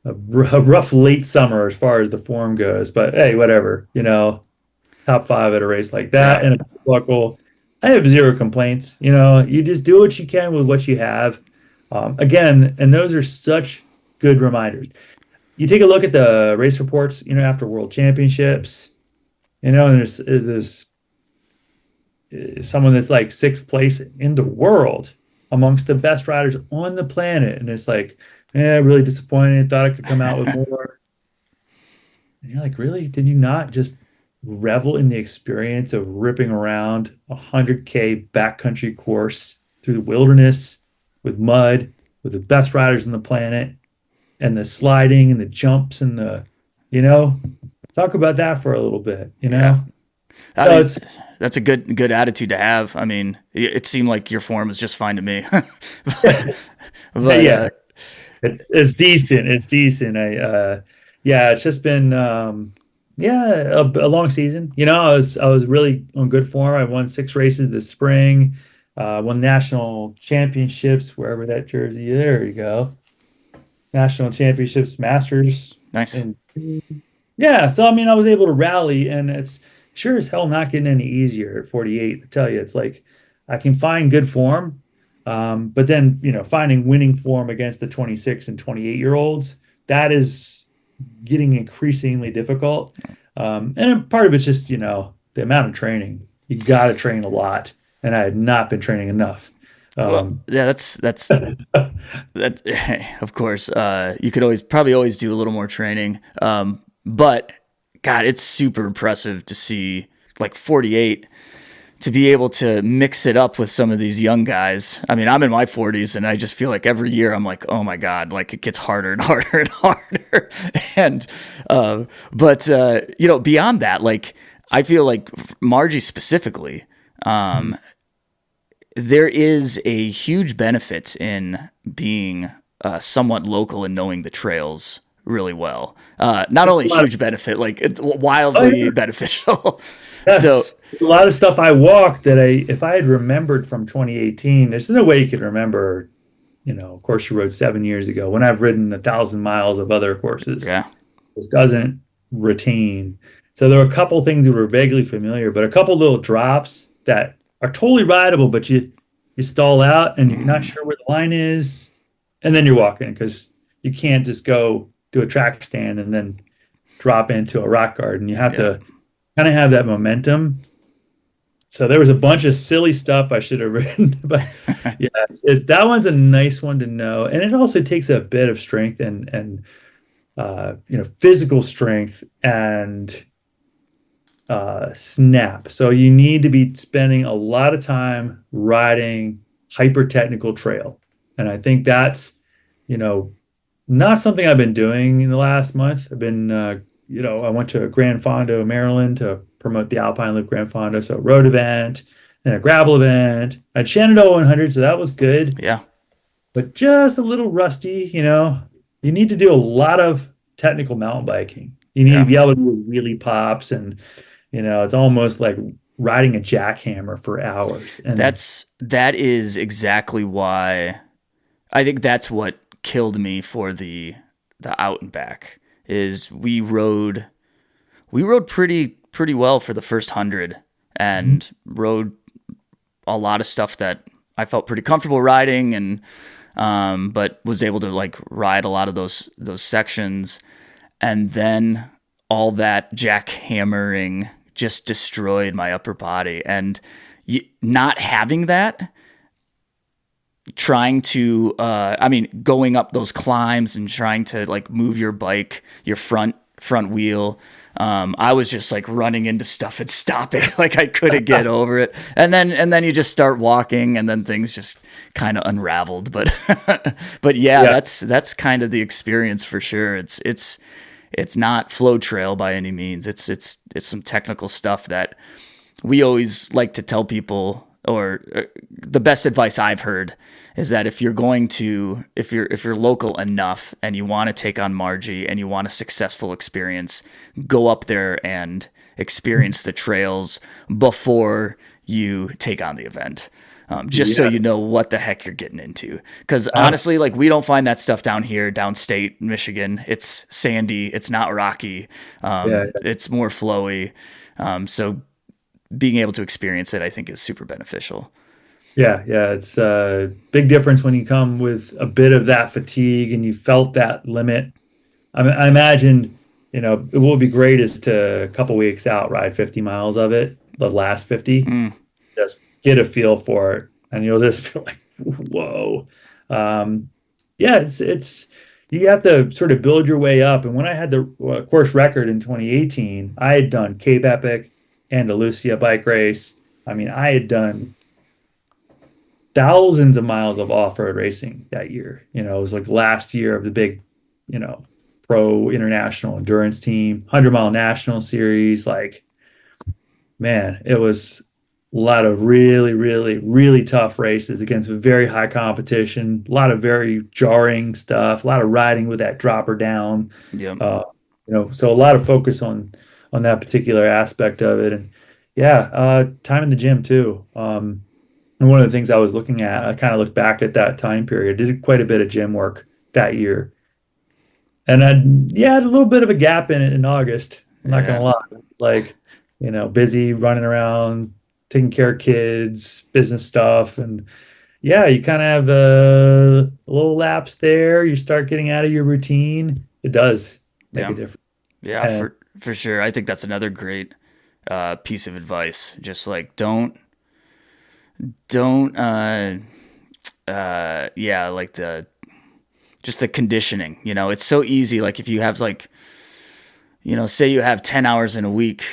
rough late summer as far as the form goes, but hey, whatever, top 5 at a race like that, and a buckle. I have zero complaints. You just do what you can with what you have. Again, and those are such good reminders. You take a look at the race reports, after World Championships, and there's someone that's like 6th place in the world amongst the best riders on the planet. And it's like, really disappointed. Thought I could come out with more. And you're like, really? Did you not just revel in the experience of ripping around a 100K backcountry course through the wilderness with mud, with the best riders on the planet, and the sliding and the jumps and talk about that for a little bit, Yeah. So that's a good attitude to have. I mean, it seemed like your form was just fine to me. but yeah, it's decent. It's decent. It's just been a long season. I was really on good form. I won 6 races this spring. Won national championships wherever that jersey is. There you go. National championships, Masters. Nice. And yeah, so I mean, I was able to rally, and it's sure as hell not getting any easier at 48. I tell you, it's like I can find good form, but then finding winning form against the 26 and 28-year-olds, that is getting increasingly difficult. And part of it's just the amount of training. You got to train a lot, and I had not been training enough. That's that. Of course, you could probably always do a little more training. But God, it's super impressive to see like 48 to be able to mix it up with some of these young guys. I mean, I'm in my 40s, and I just feel like every year I'm like, oh my God, like it gets harder and harder and harder. And but beyond that, like I feel like Marji specifically, there is a huge benefit in being somewhat local and knowing the trails really well. Not only a huge benefit, like it's wildly beneficial. Yes. So a lot of stuff I walked that if I had remembered from 2018, there's no way you could remember, of course you rode 7 years ago when I've ridden 1,000 miles of other courses. Yeah. This doesn't retain. So there were a couple things that were vaguely familiar, but a couple little drops that are totally rideable, but you stall out and you're not sure where the line is, and then you're walking because you can't just go do a track stand and then drop into a rock garden. You have to kind of have that momentum. So there was a bunch of silly stuff I should have written, but yeah, that one's a nice one to know, and it also takes a bit of strength and physical strength and snap. So you need to be spending a lot of time riding hyper technical trail. And I think that's, not something I've been doing in the last month. I've been, I went to Grand Fondo, Maryland to promote the Alpine Loop Grand Fondo. So a road event and a gravel event. I had Shenandoah 100, so that was good, Yeah. but just a little rusty. You need to do a lot of technical mountain biking. You need to Yeah. be able to do those wheelie pops, and it's almost like riding a jackhammer for hours. And That is exactly why I think that's what killed me for the out and back is we rode pretty well for the first 100 and rode a lot of stuff that I felt pretty comfortable riding, and but was able to like ride a lot of those sections, and then all that jackhammering just destroyed my upper body. And not having that, trying to going up those climbs and trying to like move your bike, your front wheel, I was just like running into stuff and stopping. Like I couldn't get over it. And then you just start walking, and then things just kind of unraveled. But but yeah, that's kind of the experience for sure. It's not flow trail by any means. It's some technical stuff that we always like to tell people, or the best advice I've heard is that if you're local enough and you want to take on Marji and you want a successful experience, go up there and experience the trails before you take on the event. So you know what the heck you're getting into. Because honestly, like we don't find that stuff down here, downstate Michigan. It's sandy. It's not rocky. It's more flowy. So being able to experience it, I think, is super beneficial. Yeah. It's a big difference when you come with a bit of that fatigue and you felt that limit. I imagine, it would be great is to a couple weeks out, ride 50 miles of it, the last 50. Just get a feel for it, and you'll just feel like, whoa. It's you have to sort of build your way up. And when I had the course record in 2018, I had done Cape Epic, Andalusia bike race. I mean, I had done thousands of miles of off-road racing that year. It was like last year of the big, pro international endurance team, 100-mile national series. Like, man, it was a lot of really, really, really tough races against very high competition, a lot of very jarring stuff, a lot of riding with that dropper down. Yeah. So a lot of focus on that particular aspect of it. And time in the gym too. And one of the things I was looking at, I kind of looked back at that time period, did quite a bit of gym work that year. And I had a little bit of a gap in it in August. I'm not going to lie. Like, busy running around, taking care of kids, business stuff. And you kind of have a little lapse there. You start getting out of your routine. It does make a difference. Yeah, for sure. I think that's another great piece of advice. Just like don't like the conditioning, it's so easy. Like if you have like, say you have 10 hours in a week,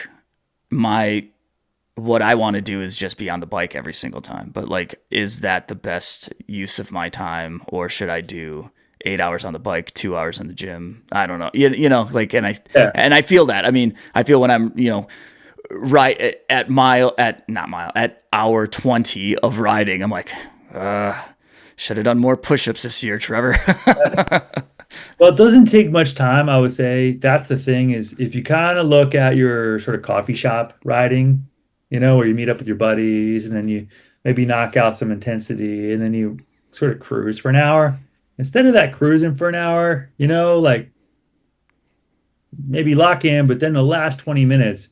what I want to do is just be on the bike every single time. But like, is that the best use of my time, or should I do 8 hours on the bike, 2 hours in the gym? I don't know. And I feel that. I mean, I feel when I'm, right at hour 20 of riding, I'm like, should have done more push-ups this year, Trevor. Well, it doesn't take much time, I would say. That's the thing, is if you kind of look at your sort of coffee shop riding, where you meet up with your buddies and then you maybe knock out some intensity and then you sort of cruise for an hour. Instead of that cruising for an hour, like maybe lock in, but then the last 20 minutes,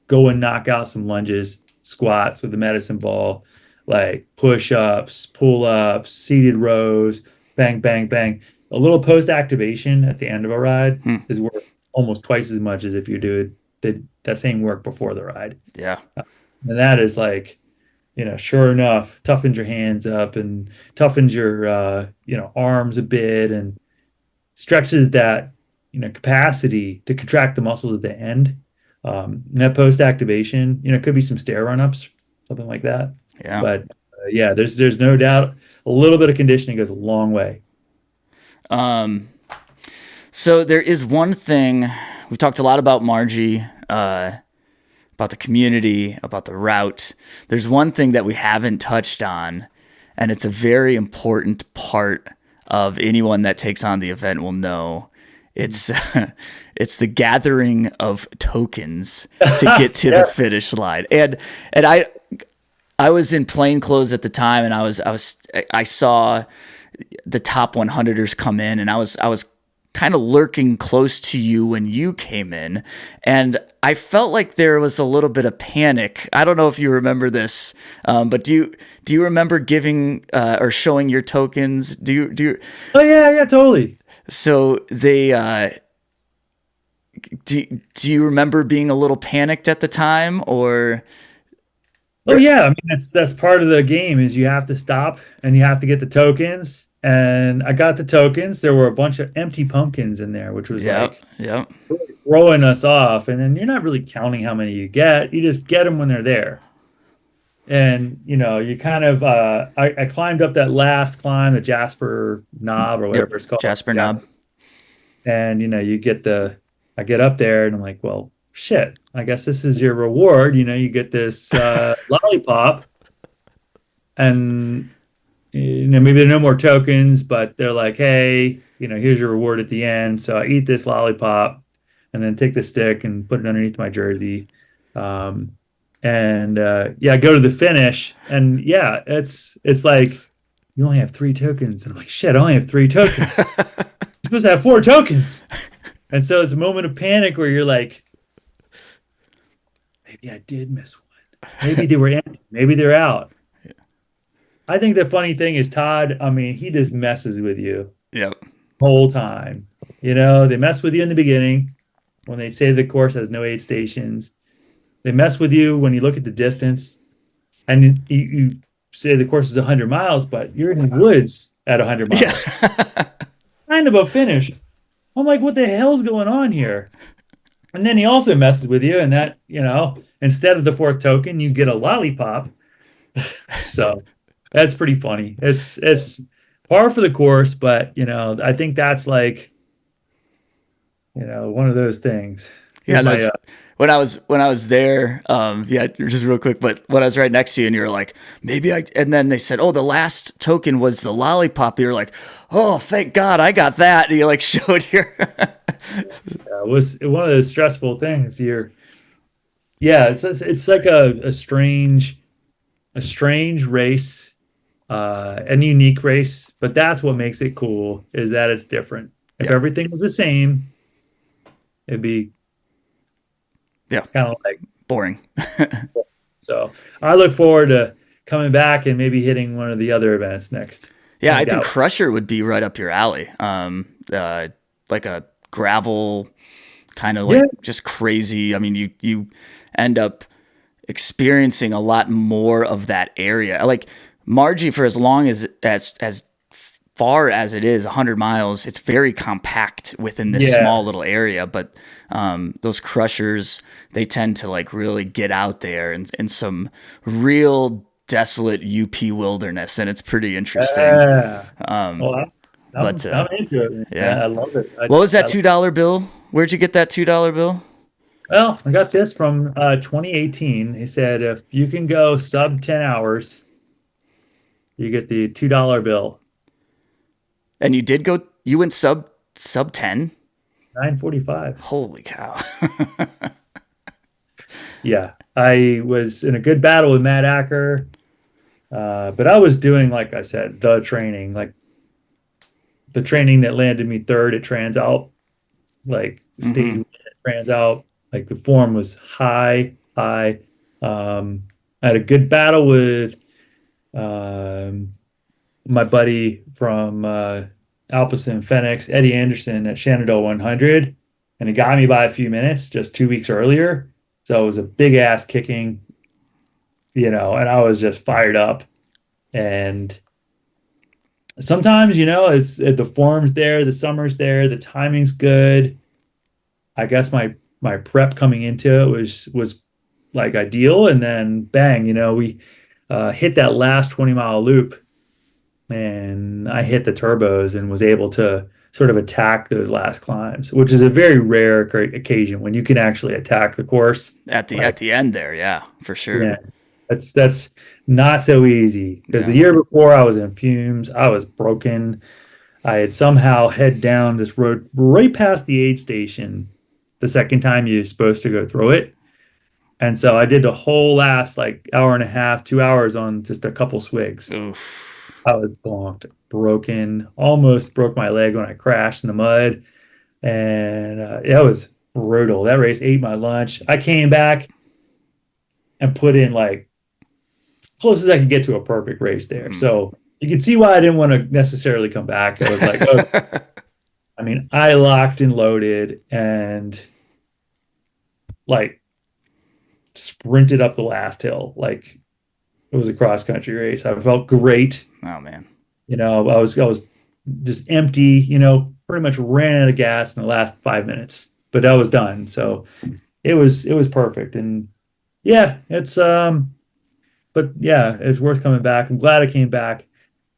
go and knock out some lunges, squats with the medicine ball, like push-ups, pull-ups, seated rows, bang, bang, bang. A little post-activation at the end of a ride is worth almost twice as much as if you did that same work before the ride. Yeah. And that is like, sure enough, toughens your hands up and toughens your, arms a bit and stretches that, capacity to contract the muscles at the end. And that post-activation, it could be some stair run-ups, something like that. Yeah. But there's no doubt a little bit of conditioning goes a long way. So there is one thing we've talked a lot about, Marji, about the community, about the route. There's one thing that we haven't touched on, and it's a very important part of anyone that takes on the event will know. It's it's the gathering of tokens to get to the finish line. And I was in plain clothes at the time, and I saw the top 100ers come in, and I was kind of lurking close to you when you came in, and I felt like there was a little bit of panic. I don't know if you remember this, but do you remember giving or showing your tokens? Do you? Oh yeah, totally. So they. Do you remember being a little panicked at the time, or? Oh yeah, I mean that's part of the game is you have to stop and you have to get the tokens. And I got the tokens. There were a bunch of empty pumpkins in there, which was really throwing us off. And then you're not really counting how many you get. You just get them when they're there. And, you kind of, I climbed up that last climb, the Jasper Knob or whatever it's called. Jasper Knob. And, I get up there and I'm like, well, shit, I guess this is your reward. You get this lollipop. And maybe there are no more tokens, but they're like, hey, here's your reward at the end. So I eat this lollipop and then take the stick and put it underneath my jersey. Go to the finish. And yeah, it's like, you only have 3 tokens. And I'm like, shit, I only have 3 tokens. You're supposed to have 4 tokens. And so it's a moment of panic where you're like, maybe I did miss one. Maybe they were empty. Maybe they're out. I think the funny thing is Todd, I mean, he just messes with you the whole time. They mess with you in the beginning when they say the course has no aid stations. They mess with you when you look at the distance and you say the course is 100 miles, but you're in the woods at 100 miles. Yeah. Kind of a finish. I'm like, what the hell's going on here? And then he also messes with you and that, instead of the 4th token, you get a lollipop. So that's pretty funny. It's par for the course, but I think that's like, one of those things. Yeah, when I was there, just real quick, but when I was right next to you and you're like, and then they said, oh, the last token was the lollipop. You're like, oh, thank God I got that. And you like showed your. It was one of those stressful things. It's like a strange race. An unique race, but that's what makes it cool is that it's different. If everything was the same, it'd be kind of like boring. So I look forward to coming back and maybe hitting one of the other events next. Yeah, I think Crusher would be right up your alley. Like a gravel kind of just crazy. I mean, you end up experiencing a lot more of that area. Like Marji, for as long as far as it is 100 miles, it's very compact within this small little area. But those Crushers, they tend to like really get out there in some real desolate UP wilderness, and it's pretty interesting. I'm into it. Yeah, I love it. What was that $2 bill? Where'd you get that $2 bill? Well, I got this from 2018. He said if you can go sub 10 hours, you get the $2 bill. And you did go. You went sub 10. 9:45. Holy cow! Yeah, I was in a good battle with Matt Acker, but I was doing, like I said, the training that landed me 3rd at Transalp, like stayed at Transalp. Like the form was high. I had a good battle with my buddy from Alpecin Phoenix, Eddie Anderson at Shenandoah 100, and he got me by a few minutes just 2 weeks earlier. So it was a big ass kicking, and I was just fired up. And sometimes, it's the form's there, the summer's there, the timing's good. I guess my prep coming into it was like ideal, and then bang, we hit that last 20-mile loop, and I hit the turbos and was able to sort of attack those last climbs, which is a very rare occasion when you can actually attack the course at the end there. Yeah, for sure. Yeah, that's not so easy because Yeah. the year before I was in fumes. I was broken. I had somehow head down this road right past the aid station the second time you're supposed to go through it. And so I did the whole last like hour and a half, 2 hours on just a couple swigs. Oof. I was bonked, broken, almost broke my leg when I crashed in the mud. And it was brutal. That race ate my lunch. I came back and put in like close as I could get to a perfect race there. So you can see why I didn't want to necessarily come back. I was like, oh, I mean, I locked and loaded and like sprinted up the last hill. Like it was a cross country race. I felt great. Oh man. I was just empty, pretty much ran out of gas in the last 5 minutes, but I was done. So it was perfect. And yeah, it's worth coming back. I'm glad I came back.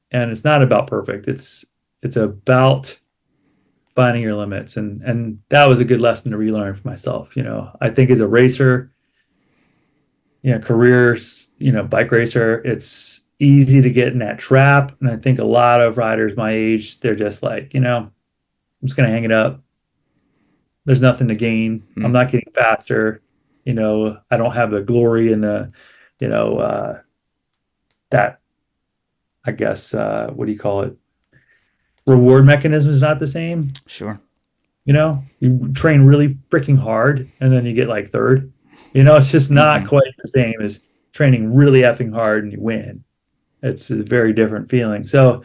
And it's not about perfect. It's about finding your limits. And that was a good lesson to relearn for myself. I think as a racer, career, bike racer, it's easy to get in that trap. And I think a lot of riders my age, they're just like, I'm just going to hang it up. There's nothing to gain. I'm not getting faster. I don't have the glory and the, that, I guess, what do you call it? Reward mechanism is not the same. Sure. You train really freaking hard and then you get like third. It's just not quite the same as training really effing hard and you win. It's a very different feeling. So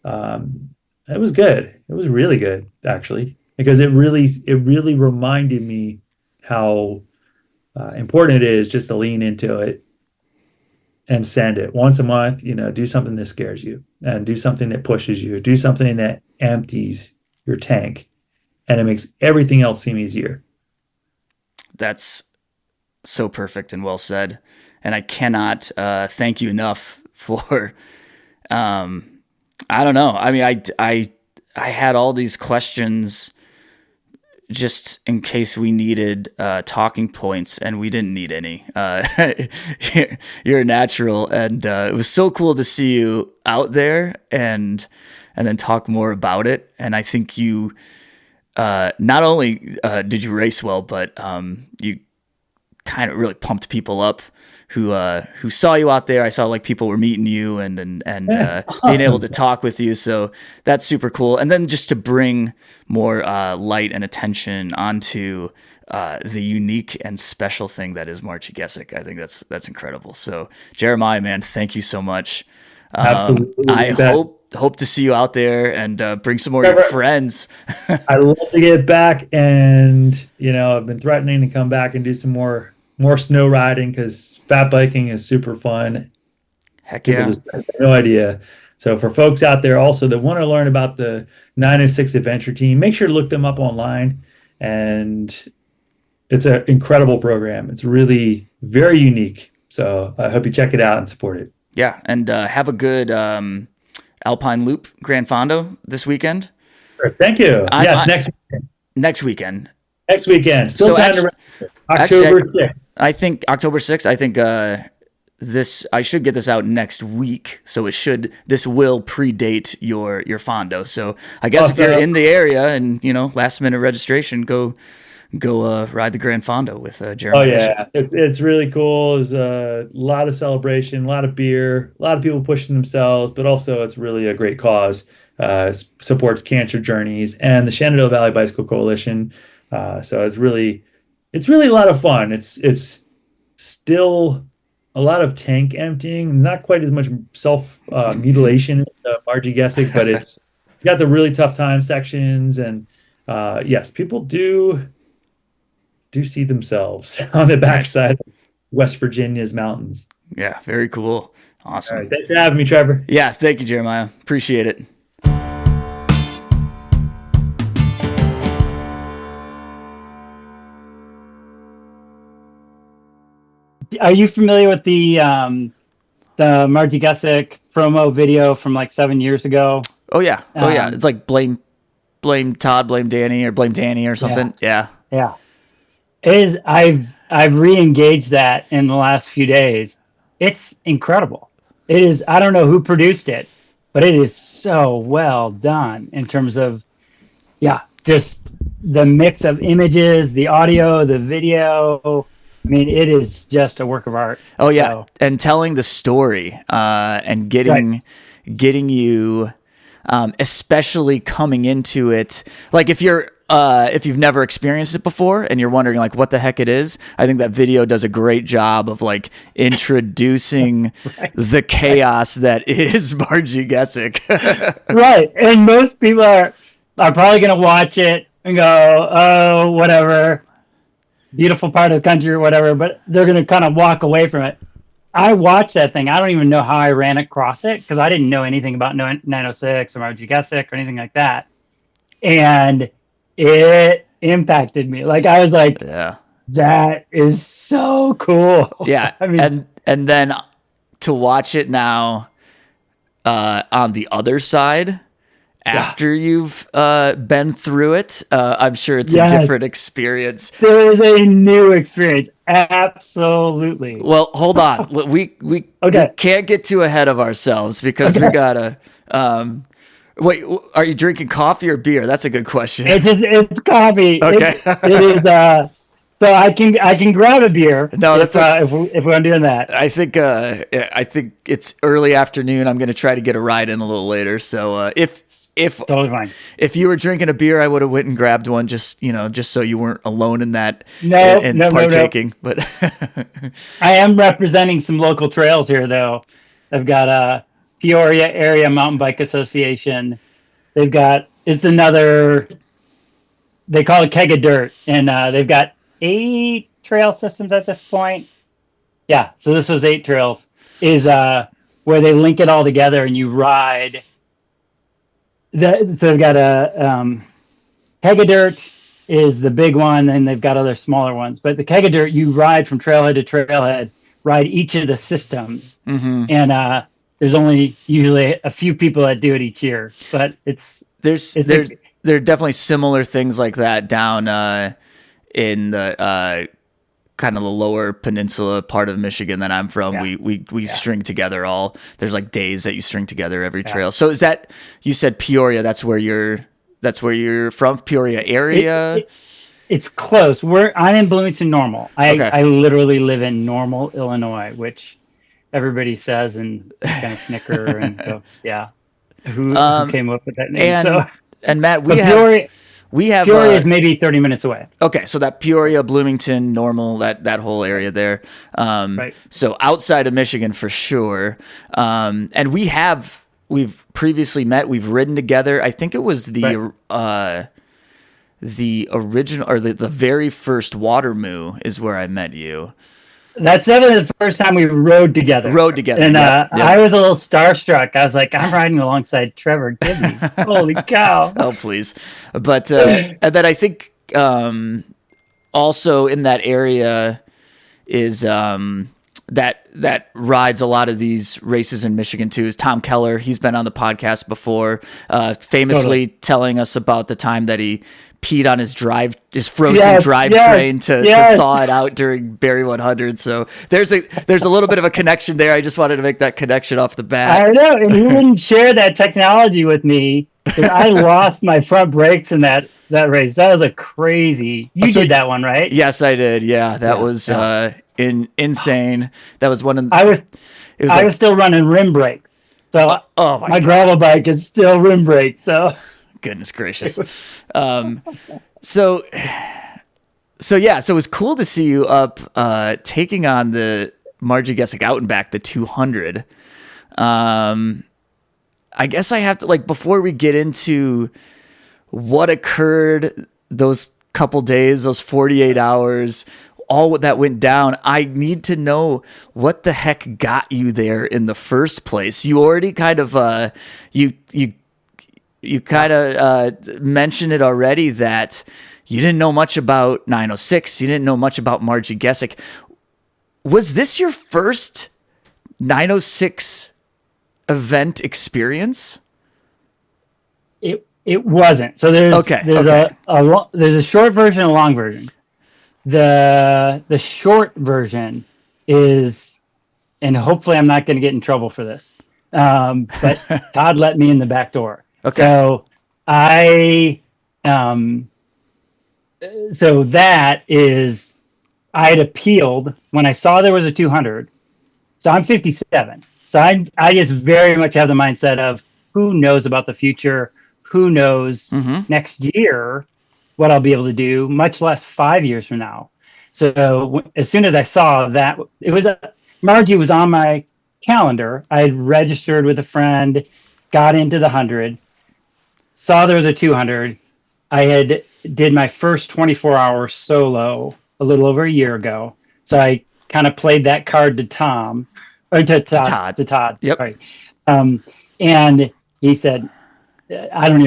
it was good. It was really good, actually, because it really reminded me how important it is just to lean into it and send it once a month. Do something that scares you and do something that pushes you. Do something that empties your tank, and it makes everything else seem easier. That's so perfect and well said. And I cannot thank you enough for, I don't know. I mean, I had all these questions just in case we needed talking points, and we didn't need any. You're a natural, and it was so cool to see you out there and then talk more about it. And I think you not only did you race well, but you kind of really pumped people up who saw you out there. I saw like people were meeting you and Awesome. being able to talk with you. So that's super cool. And then just to bring more light and attention onto the unique and special thing that is Marji Gesick. I think that's incredible. So Jeremiah, man, thank you so much. Absolutely. I hope to see you out there and bring some more of your friends. I love to get back, and I've been threatening to come back and do some more snow riding because fat biking is super fun. Heck yeah. People just have no idea. So for folks out there also that want to learn about the 906 Adventure Team, make sure to look them up online. And it's an incredible program. It's really very unique. So I hope you check it out and support it. Yeah, and have a good Alpine Loop Grand Fondo this weekend. Sure. Thank you. Next weekend. Next weekend. Next weekend. Still So time to October 6th. I think October 6th. I think I should get this out next week, so this will predate your Fondo. So I guess if you're in the area and last minute registration, go ride the Grand Fondo with Jeremiah. Oh yeah, it's really cool. There's a lot of celebration, a lot of beer, a lot of people pushing themselves, but also it's really a great cause. Supports cancer journeys and the Shenandoah Valley Bicycle Coalition. So it's really a lot of fun. It's still a lot of tank emptying, not quite as much self mutilation as Marji Gesick, but it's got the really tough time sections. And yes, people do see themselves on the backside of West Virginia's mountains. Yeah, very cool. Awesome. All right, thanks for having me, Trevor. Yeah, thank you, Jeremiah. Appreciate it. Are you familiar with the Marji Gesick promo video from like 7 years ago? Oh yeah. It's like blame blame Todd, blame Danny, or blame Danny or something. Yeah. It is. I've re-engaged that in the last few days. It's incredible. It is. I don't know who produced it, but it is so well done in terms of, just the mix of images, the audio, the video. I mean, it is just a work of art. Oh yeah, so. And telling the story and getting you, especially coming into it, like if you've never experienced it before and you're wondering like what the heck it is, I think that video does a great job of like introducing the chaos that is Marji Gesick. Right, and most people are probably going to watch it and go, oh, whatever, beautiful part of the country or whatever, but they're going to kind of walk away from it. I watched that thing. I don't even know how I ran across it because I didn't know anything about 906 or Marji Gesick or anything like that. And it impacted me. Like, I was like, that is so cool. Yeah. I mean, and then to watch it now on the other side, after you've been through it, I'm sure it's a different experience. There is a new experience. Absolutely. Well, hold on. We can't get too ahead of ourselves because we gotta. Wait, are you drinking coffee or beer? That's a good question. It's coffee. Okay. It is. So I can grab a beer. No, that's if we're doing that. I think it's early afternoon. I'm gonna try to get a ride in a little later. So if totally fine. If you were drinking a beer, I would have went and grabbed one just so you weren't alone in that partaking. No. But I am representing some local trails here, though. I've got a Peoria Area Mountain Bike Association. It's another. They call it Keg of Dirt, and they've got 8 trail systems at this point. Yeah, so this was 8 trails. Is where they link it all together and you ride. So they've got a Keg of Dirt is the big one, and they've got other smaller ones. But the Keg of Dirt, you ride from trailhead to trailhead, ride each of the systems, and there's only usually a few people that do it each year. But there are definitely similar things like that down in the kind of the lower peninsula part of Michigan that I'm from. We string together there's like days that you string together every trail. So is that, you said Peoria, that's where you're from, Peoria area? It's close. I'm in Bloomington Normal. I literally live in Normal, Illinois, which everybody says and kind of snicker and go, who came up with that name? And Matt, Peoria is maybe 30 minutes away. Okay, so that Peoria, Bloomington, Normal, that whole area there. Right. So outside of Michigan for sure. And we've previously met. We've ridden together. I think it was the original or the very first Watermoo is where I met you. That's definitely the first time we rode together. And I was a little starstruck. I was like, I'm riding alongside Trevor Gibney. Holy cow. Oh, please. But, and then I think also in that area is that rides a lot of these races in Michigan too is Tom Keller. He's been on the podcast before, famously telling us about the time that he peed on his frozen drivetrain to thaw it out during Barry 100. So there's a little bit of a connection there. I just wanted to make that connection off the bat. I know, and he wouldn't share that technology with me because I lost my front brakes in that race. That was a crazy. You did that one, right? Yes, I did. Yeah, that was insane. That was one of. I was still running rim brakes, so my gravel bike is still rim brakes. So. Goodness gracious. So it was cool to see you up taking on the Marji Gesick Out and Back, the 200. I guess I have to, before we get into what occurred those couple days, those 48 hours, all that went down, I need to know what the heck got you there in the first place. You already kind of you kind of mentioned it already that you didn't know much about 906. You didn't know much about Marji Gesick. Was this your first 906 event experience? It wasn't. So there's there's a short version and a long version. The short version is, and hopefully I'm not going to get in trouble for this, but Todd let me in the back door. Okay. So so that is, I had appealed when I saw there was a 200. So I'm 57. So I just very much have the mindset of who knows about the future, who knows next year what I'll be able to do, much less 5 years from now. So as soon as I saw that, it was Marji was on my calendar. I had registered with a friend, got into the 100, saw there was a 200. I did my first 24-hour solo a little over a year ago. So I kind of played that card to Tom, or to Todd. Yep. Sorry. And he said, I don't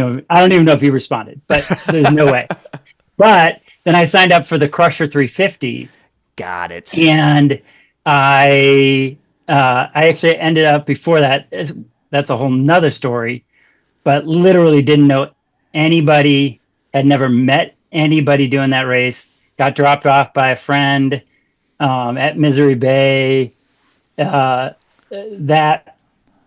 even know if he responded, but there's no way. But then I signed up for the Crusher 350. Got it. And I actually ended up, before that, that's a whole nother story, but literally didn't know anybody, had never met anybody doing that race, got dropped off by a friend at Misery Bay. That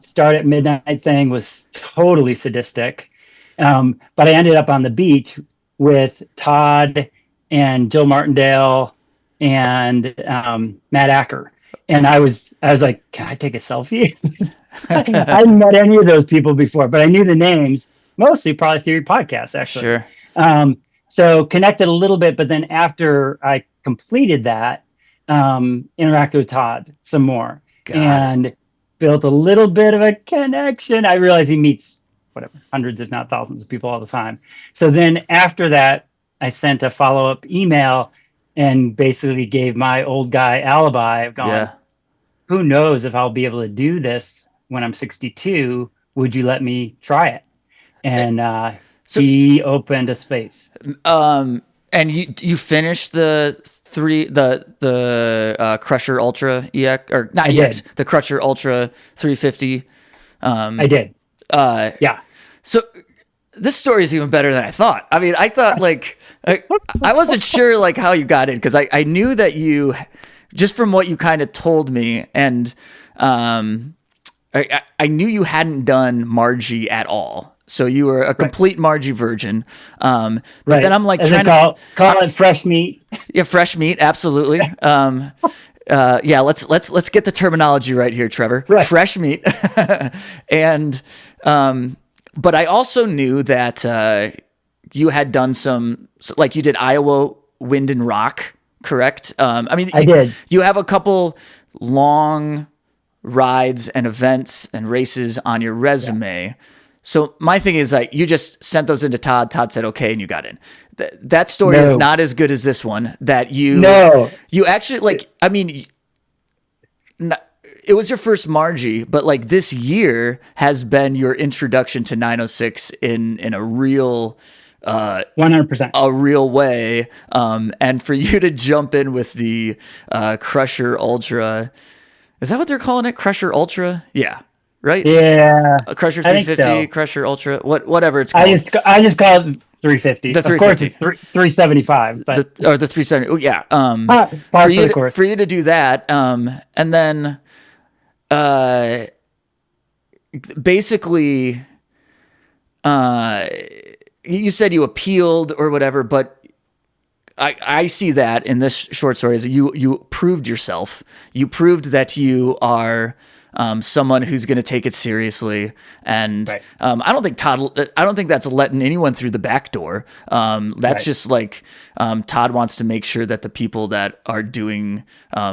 start at midnight thing was totally sadistic. But I ended up on the beach with Todd and Jill Martindale and Matt Acker. And I was like, can I take a selfie? I hadn't met any of those people before, but I knew the names, mostly probably through podcasts, actually. Sure. So connected a little bit, but then after I completed that, interacted with Todd some more and built a little bit of a connection. I realized he meets hundreds, if not thousands of people all the time. So then after that, I sent a follow-up email and basically gave my old guy alibi of going, who knows if I'll be able to do this when I'm 62? Would you let me try it? And he opened a space. And you finished the Crusher Ultra EX, or not EX, the Crusher Ultra 350. I did. Yeah. So this story is even better than I thought. I mean, I thought I wasn't sure like how you got in, because I knew that you, just from what you kind of told me, and I knew you hadn't done Marji at all. So you were a complete Marji virgin. But then I'm like, trying to call it fresh meat. Yeah, fresh meat, absolutely. Yeah, let's get the terminology right here, Trevor. Right. Fresh meat. And but I also knew that you had done like you did Iowa Wind and Rock, correct? I mean, I did. You have a couple long rides and events and races on your resume. Yeah. So my thing is, like, you just sent those into Todd. Todd said okay, and you got in. That story is not as good as this one. That you actually, like, I mean, it was your first Marji, but like this year has been your introduction to 906 in a real 100% a real way. And for you to jump in with the Crusher Ultra, is that what they're calling it? Crusher Ultra? Yeah. Right? Yeah. Crusher 350, so. Crusher Ultra, whatever it's called. I just call it 350. The 350. Of course, it's 375. But the 370. Oh, yeah. For you to do that, and then basically, you said you appealed or whatever, but I see that in this short story as you proved yourself. You proved that you are someone who's going to take it seriously, and right. I don't think that's letting anyone through the back door. That's just like Todd wants to make sure that the people that are doing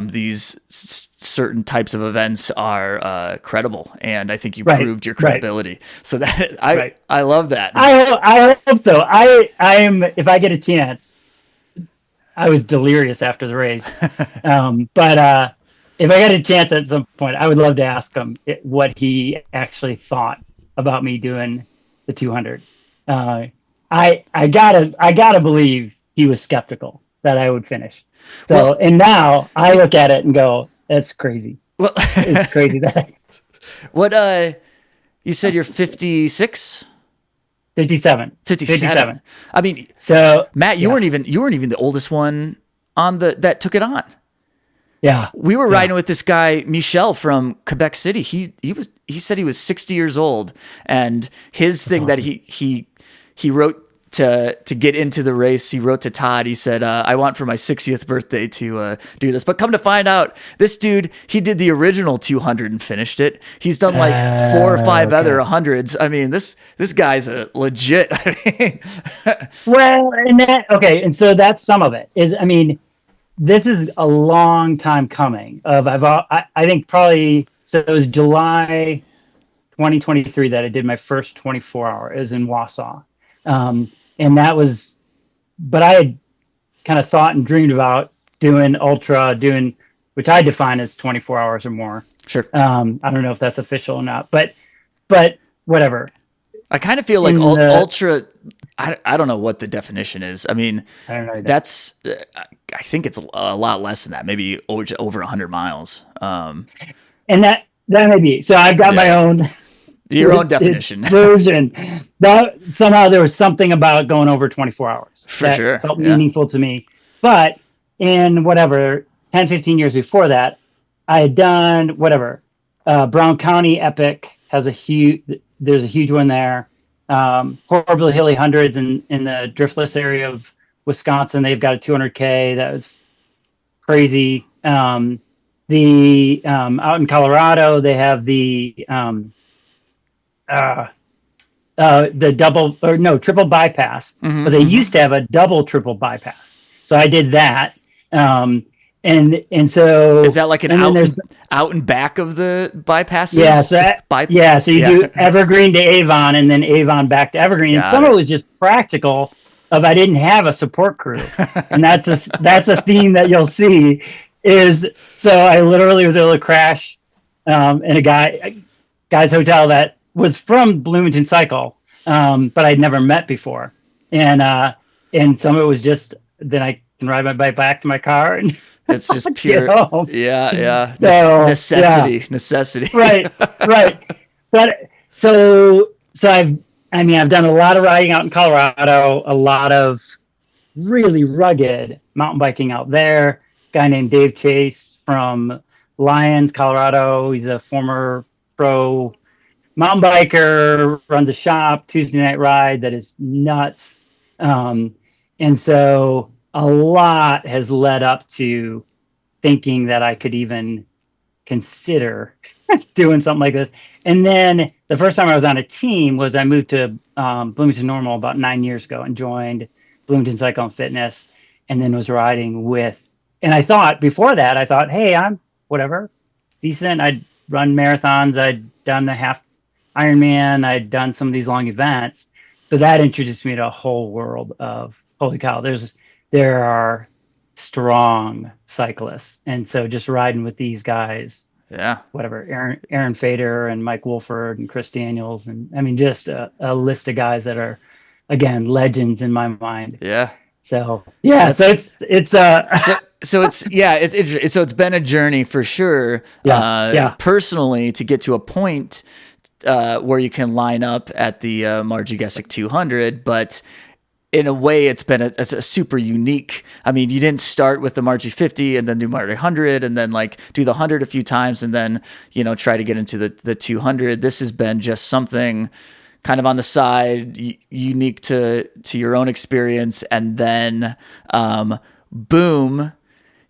these certain types of events are credible, and I think you proved your credibility. Right. So that I love that. I hope so. I am, if I get a chance. I was delirious after the race, but if I got a chance at some point, I would love to ask him what he actually thought about me doing the 200. I gotta believe he was skeptical that I would finish. So, and now I look at it and go, "That's crazy." Well, it's crazy that. What you said you're 56? 57. 57. I mean, so Matt, you weren't even the oldest one on that took it on. Yeah. We were riding with this guy, Michel from Quebec City. He said he was 60 years old, and his thing that he wrote to get into the race, he wrote to Todd. He said, I want for my 60th birthday to do this. But come to find out, this dude, he did the original 200 and finished it. He's done like 4 or 5 other 100s. I mean, this guy's a legit. Well, and so that's some of it. This is a long time coming. I think probably, so it was July 2023 that I did my first 24 hour. It was in Wausau. And that was, but I had kind of thought and dreamed about doing which I define as 24 hours or more. Sure. I don't know if that's official or not, but whatever. I kind of feel like ultra, I don't know what the definition is. I mean, I don't know. I think it's a lot less than that, maybe over 100 miles. And that may be, so I've got my own. Your own definition. Version. That somehow there was something about going over 24 hours. For that sure. Felt meaningful to me. But in 10, 15 years before that, I had done Brown County Epic there's a huge one there. Horribly Hilly Hundreds in the driftless area of Wisconsin. They've got a 200K. That was crazy. Out in Colorado, they have the triple bypass, but they used to have a double triple bypass. So I did that. And so is that like an out and back of the bypasses? Yeah. So you do Evergreen to Avon and then Avon back to Evergreen. And some of it was just practical I didn't have a support crew. And that's a theme that you'll see so I literally was able to crash in a guy's hotel that was from Bloomington Cycle, but I'd never met before. And some of it was just, then I can ride my bike back to my car and it's just pure. Yeah. So, necessity. Right. But so I've done a lot of riding out in Colorado, a lot of really rugged mountain biking out there. Guy named Dave Chase from Lyons, Colorado. He's a former pro mountain biker, runs a shop, Tuesday Night Ride, that is nuts. And so a lot has led up to thinking that I could even consider doing something like this. And then the first time I was on a team was I moved to Bloomington Normal about 9 years ago and joined Bloomington Cycle and Fitness, and then was riding and I thought, hey, I'm decent. I'd run marathons. I'd done the half Ironman. I'd done some of these long events. So that introduced me to a whole world of, holy cow, there are strong cyclists. And so just riding with these guys, Aaron Fader and Mike Wolford and Chris Daniels. And just a list of guys that are, again, legends in my mind. Yeah. So it's been a journey for sure. Personally, to get to a point where you can line up at the Marji Gesick 200, but in a way, it's been a super unique. I mean, you didn't start with the Marji 50 and then do Marji 100 and then do the 100 a few times and then try to get into the 200. This has been just something kind of on the side, unique to your own experience, and then boom,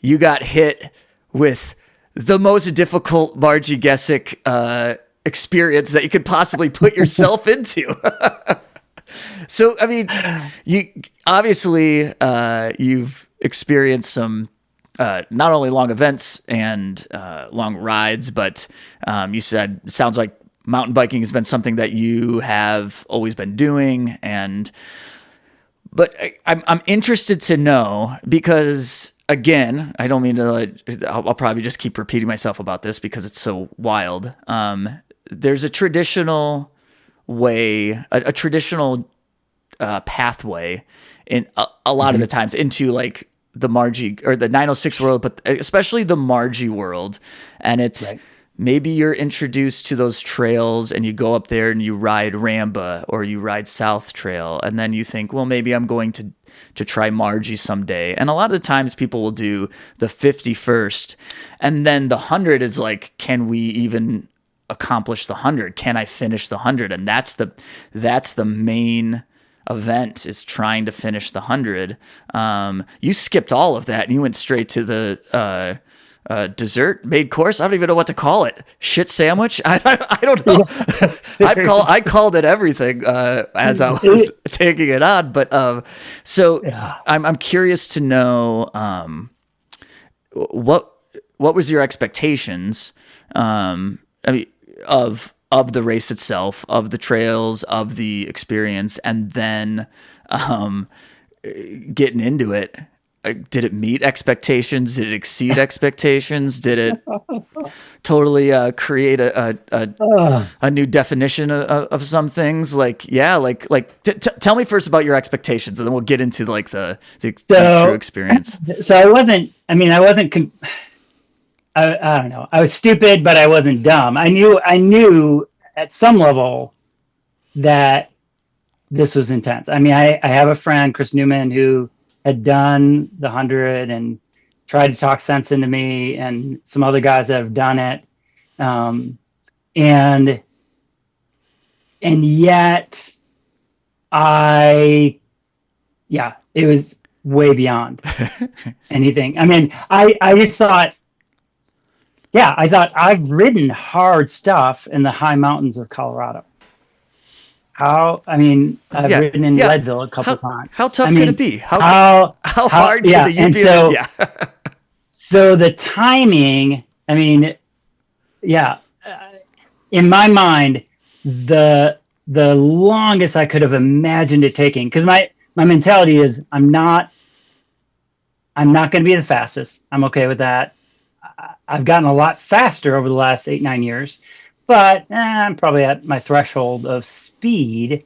you got hit with the most difficult Marji Gesick experience that you could possibly put yourself into. So, you obviously you've experienced some not only long events and long rides, but you said it sounds like mountain biking has been something that you have always been doing, but I'm interested to know because, again, I don't mean to. I'll probably just keep repeating myself about this because it's so wild. There's a traditional way, a traditional pathway in a lot of the times into the Marji or the 906 world, but especially the Marji world, and it's maybe you're introduced to those trails and you go up there and you ride Ramba or you ride South Trail, and then you think, well, maybe I'm going to try Marji someday. And a lot of the times people will do the 50 first, and then the 100 is like, can we even accomplish the 100? Can I finish the 100? And that's the main event, is trying to finish the 100. You skipped all of that and you went straight to the dessert main course. I don't even know what to call it. Shit sandwich. I don't know. I called it everything as I was taking it on. But so yeah. I'm curious to know what was your expectations? I mean, of the race itself, of the trails, of the experience, and then getting into it. Did it meet expectations? Did it exceed expectations? Did it totally create a new definition of some things? Tell me first about your expectations, and then we'll get into like the true experience. So I wasn't. I don't know. I was stupid, but I wasn't dumb. I knew at some level that this was intense. I mean, I have a friend, Chris Newman, who had done the 100 and tried to talk sense into me, and some other guys that have done it. And yet it was way beyond anything. I mean, I just thought, I thought I've ridden hard stuff in the high mountains of Colorado. I've ridden in Leadville a couple times. How tough could it be? How hard could the UP so, so the timing, in my mind, the longest I could have imagined it taking, because my mentality is I'm not going to be the fastest. I'm okay with that. I've gotten a lot faster over the last 8-9 years. But I'm probably at my threshold of speed,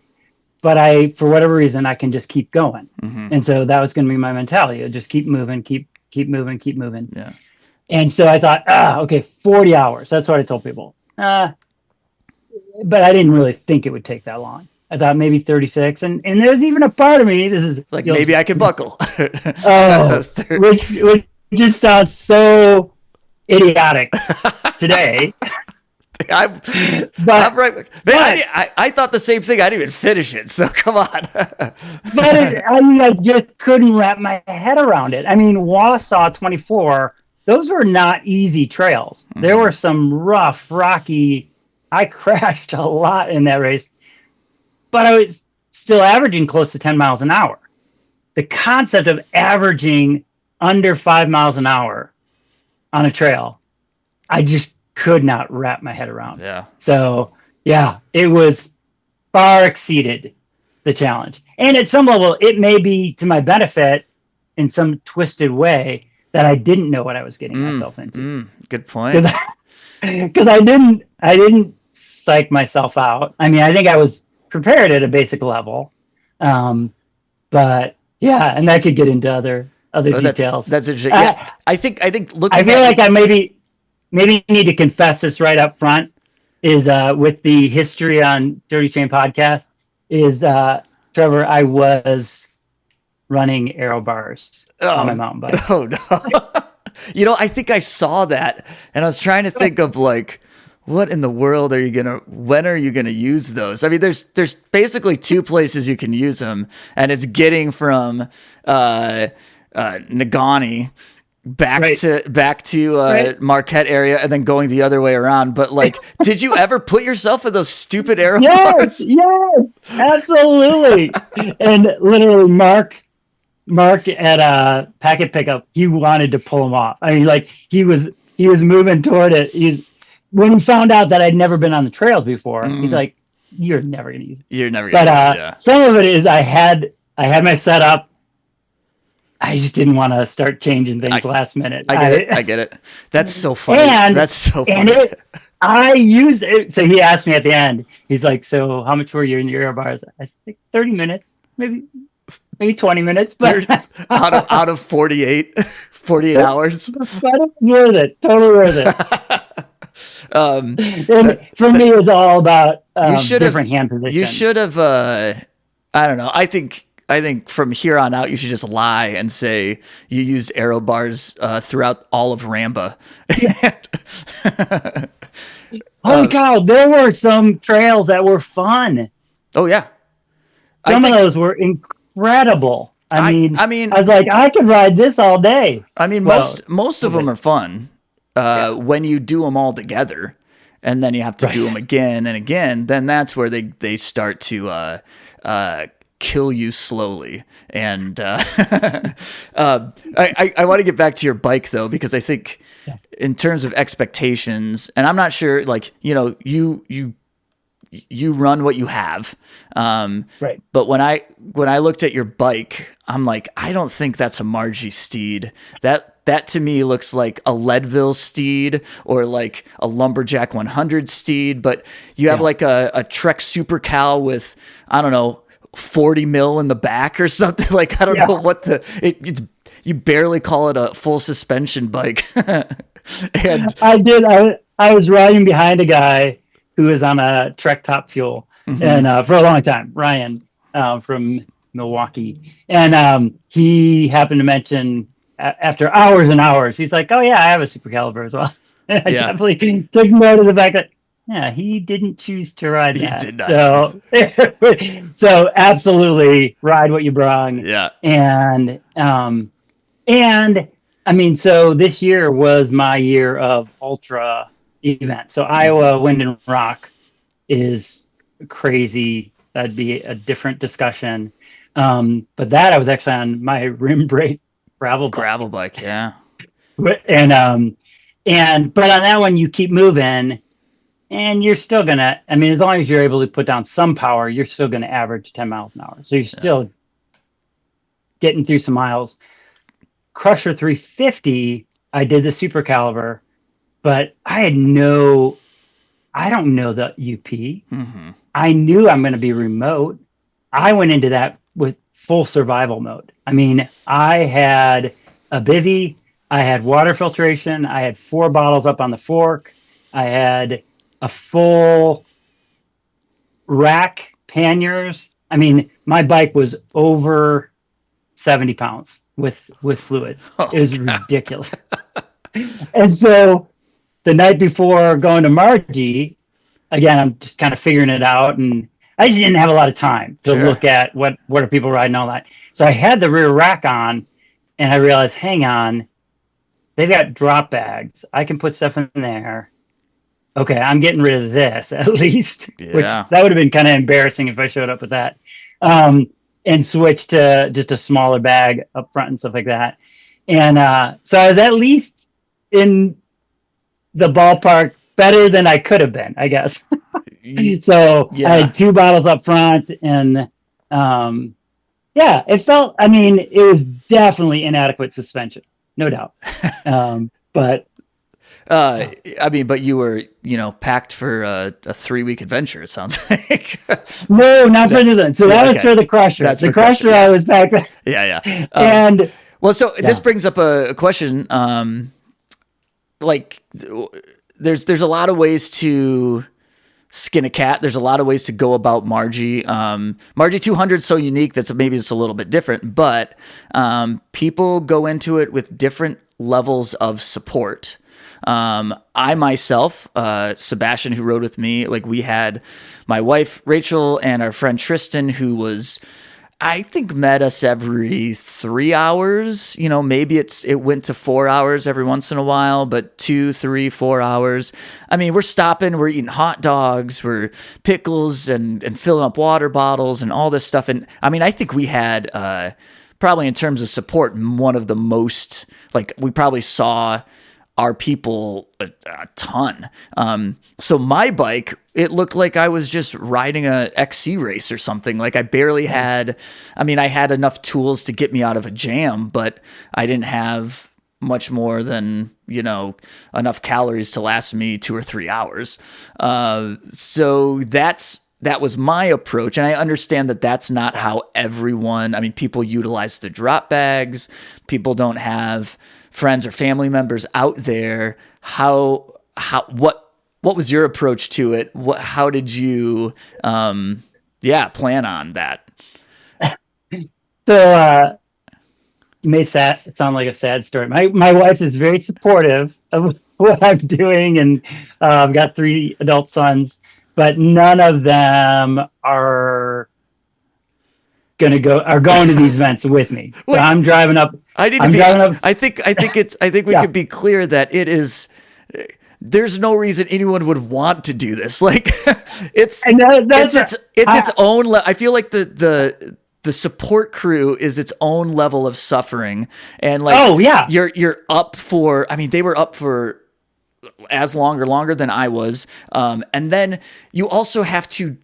but for whatever reason, I can just keep going. Mm-hmm. And so that was going to be my mentality. Just keep moving, keep moving. Yeah. And so I thought, okay, 40 hours. That's what I told people. But I didn't really think it would take that long. I thought maybe 36. And there's even a part of me, this is like, maybe I could buckle. Which just sounds so idiotic today. I'm right. Man, I thought the same thing. I didn't even finish it. So come on. I just couldn't wrap my head around it. I mean, Wausau 24, those were not easy trails. Mm-hmm. There were some rough, rocky. I crashed a lot in that race, but I was still averaging close to 10 miles an hour. The concept of averaging under 5 miles an hour on a trail, I just could not wrap my head around. Yeah. So it was far exceeded the challenge. And at some level, it may be to my benefit in some twisted way that I didn't know what I was getting myself into. Good point. Because I didn't psych myself out. I mean, I think I was prepared at a basic level. But and that could get into other details. That's interesting. Yeah. I think looking I feel like I maybe need to confess this right up front, is with the history on Dirty Chain podcast, is Trevor, I was running aero bars on my mountain bike. Oh no. I think I saw that, and I was trying to think of like, what in the world when are you gonna use those? I mean, there's basically two places you can use them, and it's getting from Negaunee back to Marquette area, and then going the other way around. But like, did you ever put yourself in those stupid aero bars? Yes, absolutely. And literally Mark at Packet Pickup, he wanted to pull him off. I mean, like he was moving toward it. When he found out that I'd never been on the trails before, he's like, "You're never gonna use it." You're never gonna use it. Yeah. Some of it is I had my setup. I just didn't want to start changing things last minute. I get it. That's so funny. That's so funny. And I use it. So he asked me at the end, he's like, "So how much were you in your air bars?" I said, 30 minutes, maybe 20 minutes. But out of 48 hours. But it's worth it. Totally worth it. And for me, it's all about different hand positions. You should have. I don't know. I think from here on out, you should just lie and say you used arrow bars throughout all of Ramba. Holy cow! There were some trails that were fun. Oh yeah, Some of those were incredible. I mean, I was like, I could ride this all day. I mean, most of them are fun when you do them all together, and then you have to do them again and again. Then that's where they start to kill you slowly. And I want to get back to your bike though, because I think in terms of expectations, and I'm not sure, like, you run what you have. Right. But when I looked at your bike, I'm like, I don't think that's a Marji steed. That to me looks like a Leadville steed or like a Lumberjack 100 steed, but you have like a Trek Super Cal with, I don't know, 40 mil in the back or something. Like, I don't know what it's, you barely call it a full suspension bike. And I was riding behind a guy who was on a Trek Top Fuel and for a long time, Ryan from Milwaukee. And he happened to mention after hours and hours, he's like, oh yeah, I have a Super Caliber as well. And I definitely took note of the fact that he didn't choose to ride that. He did not. So absolutely ride what you brung. Yeah. And I mean, so this year was my year of ultra event. So Iowa Wind and Rock is crazy. That'd be a different discussion. But that I was actually on my rim brake gravel bike. Yeah. But on that one you keep moving and you're still gonna, I mean, as long as you're able to put down some power, you're still gonna average 10 miles an hour. So you're still getting through some miles. Crusher 350, I did the Super Caliber, but I don't know the UP. I knew I'm going to be remote. I went into that with full survival mode. I mean, I had a bivvy, I had water filtration, I had 4 bottles up on the fork, I had a full rack panniers. I mean, my bike was over 70 pounds with fluids. It was ridiculous. And so the night before going to Marji, again, I'm just kind of figuring it out, and I just didn't have a lot of time to look at what are people riding, all that. So I had the rear rack on, and I realized, hang on, they've got drop bags. I can put stuff in there. Okay, I'm getting rid of this at least, which that would have been kind of embarrassing if I showed up with that. And switch to just a smaller bag up front and stuff like that. And so I was at least in the ballpark better than I could have been, I guess. So I had 2 bottles up front, and it felt, I mean, it was definitely inadequate suspension, no doubt. But I mean, but you were, packed for a 3-week adventure, it sounds like. No, not for this. So that was for the Crusher. That's the Crusher, I was back. Yeah. And well, so this brings up a question. Like, there's a lot of ways to skin a cat. There's a lot of ways to go about Marji. Marji 200 is so unique that's maybe it's a little bit different, but people go into it with different levels of support. I myself, Sebastian, who rode with me, like, we had my wife Rachel and our friend Tristan, who was, I think, met us every 3 hours. Maybe it went to 4 hours every once in a while, but 2, 3, 4 hours. I mean, we're stopping, we're eating hot dogs, we're pickles and filling up water bottles and all this stuff. And I mean, I think we had, probably in terms of support, one of the most, like, we probably saw our people a ton. So my bike, it looked like I was just riding a XC race or something. Like, I barely had, I mean, I had enough tools to get me out of a jam, but I didn't have much more than, enough calories to last me 2 or 3 hours. So that was my approach. And I understand that that's not how everyone, I mean, people utilize the drop bags. People don't have friends or family members out there. What what was your approach to it? How did you, plan on that? So, it may sound like a sad story. My wife is very supportive of what I'm doing, and I've got 3 adult sons, but none of them are going to these events with me. So Wait, I'm driving up. I think we could be clear that it is. There's no reason anyone would want to do this. Like it's its own. I feel like the support crew is its own level of suffering, and like you're up for. I mean, they were up for as long or longer than I was, and then you also have to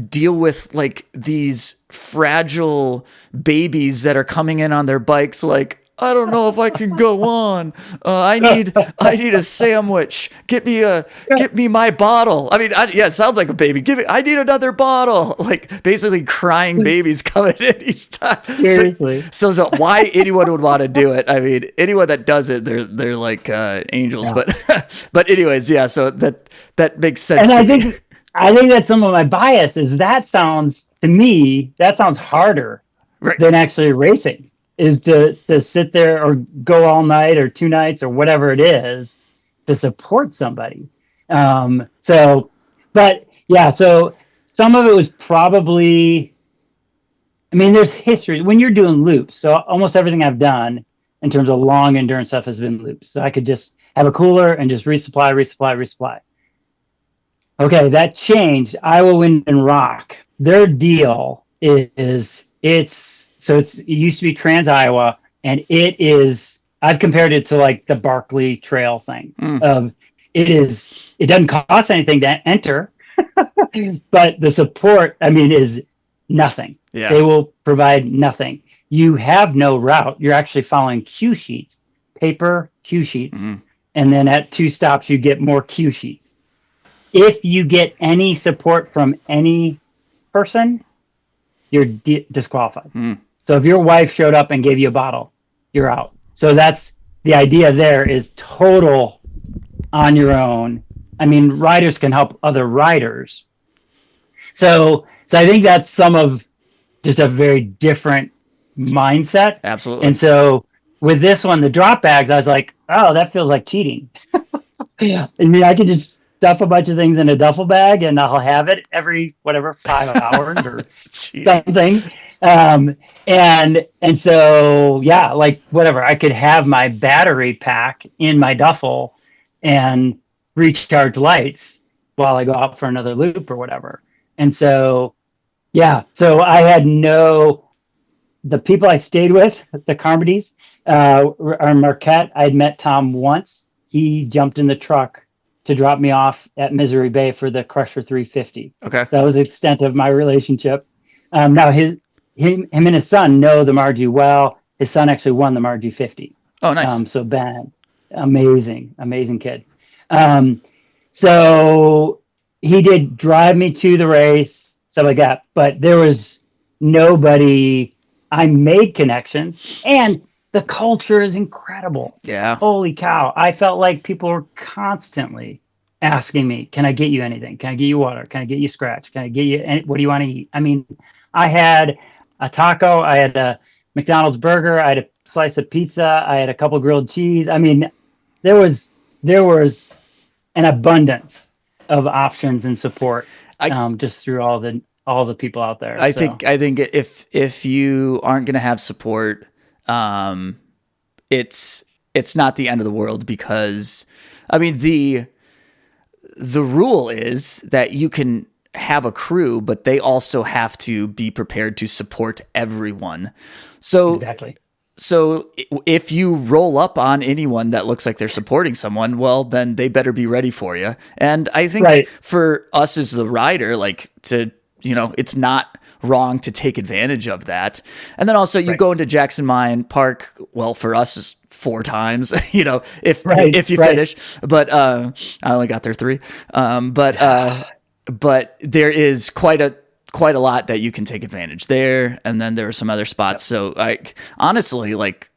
deal with like these fragile babies that are coming in on their bikes like, I don't know if I can go on. I need a sandwich. Get me my bottle. I mean, it sounds like a baby. I need another bottle. Like basically crying babies coming in each time. Seriously. So why anyone would want to do it? I mean, anyone that does it, they're like angels. Yeah. But anyways, yeah. So that makes sense. And I think that some of my bias is that sounds harder than actually racing. Is to sit there or go all night or 2 nights or whatever it is to support somebody. So some of it was probably, I mean, there's history when you're doing loops. So almost everything I've done in terms of long endurance stuff has been loops. So I could just have a cooler and just resupply. Okay, that changed. Iowa Wind and Rock. Their deal is it used to be Trans Iowa, and I've compared it to like the Barkley Trail thing it doesn't cost anything to enter, but the support, I mean, is nothing. Yeah. They will provide nothing. You have no route. You're actually following cue sheets, paper cue sheets. And then at 2 stops, you get more cue sheets. If you get any support from any person, you're disqualified. So if your wife showed up and gave you a bottle, you're out. So that's the idea there, is total on your own. I mean, riders can help other riders. So I think that's some of just a very different mindset. Absolutely. And so with this one, the drop bags, I was like, oh, that feels like cheating. I mean, I could just stuff a bunch of things in a duffel bag and I'll have it every 5 hours or something. And so, yeah, like whatever, I could have my battery pack in my duffel and recharge lights while I go out for another loop or whatever. And so, yeah, so I had the people I stayed with, the Carmodys, are Marquette. I'd met Tom once. He jumped in the truck to drop me off at Misery Bay for the Crusher 350. Okay. So that was the extent of my relationship. Now him and his son know the Marji well. His son actually won the Marji 50. Oh, nice. So Ben, amazing kid. So he did drive me to the race, stuff like that. But there was nobody. I made connections, and the culture is incredible. Yeah. Holy cow. I felt like people were constantly asking me, can I get you anything? Can I get you water? Can I get you scratch? Can I get you, what do you want to eat? I mean, I had a taco, I had a McDonald's burger, I had a slice of pizza, I had a couple grilled cheese. I mean, there was an abundance of options and support just through all the people out there. I think if you aren't going to have support, it's not the end of the world, because I mean, the rule is that you can have a crew, but they also have to be prepared to support everyone. So exactly. So if you roll up on anyone that looks like they're supporting someone, well, then they better be ready for you. And I think for us as the rider, like it's not wrong to take advantage of that. And then also you go into Jackson Mine Park. Well, for us is 4 times, if you finish, but I only got there 3. But there is quite a lot that you can take advantage there. And then there are some other spots. So honestly, like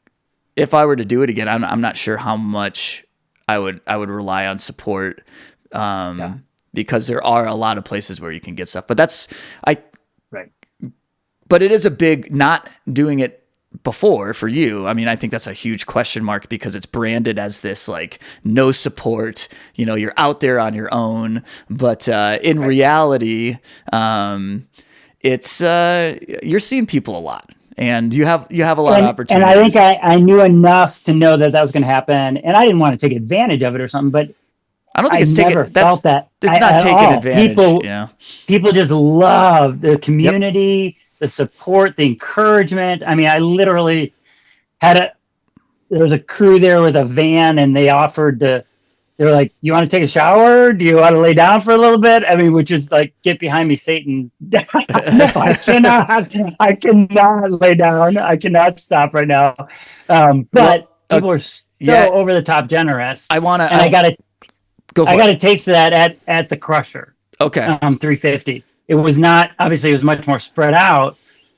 if I were to do it again, I'm not sure how much I would rely on support, because there are a lot of places where you can get stuff. But Right. But it is a big not doing it before for you. I mean, I think that's a huge question mark because it's branded as this like no support, you're out there on your own, but in reality, it's you're seeing people a lot and you have a lot of opportunities. And I think I knew enough to know that was going to happen, and I didn't want to take advantage of it or something, but I don't think it's felt that it's not taking advantage. People just love the community, the support, the encouragement. I mean, I literally there was a crew there with a van, and they were like, "You want to take a shower? Do you want to lay down for a little bit?" I mean, which is like, get behind me, Satan. No, I cannot lay down. I cannot stop right now. But people are so over the top generous. I got a taste of that at the Crusher. Okay. 350. It was not, obviously it was much more spread out,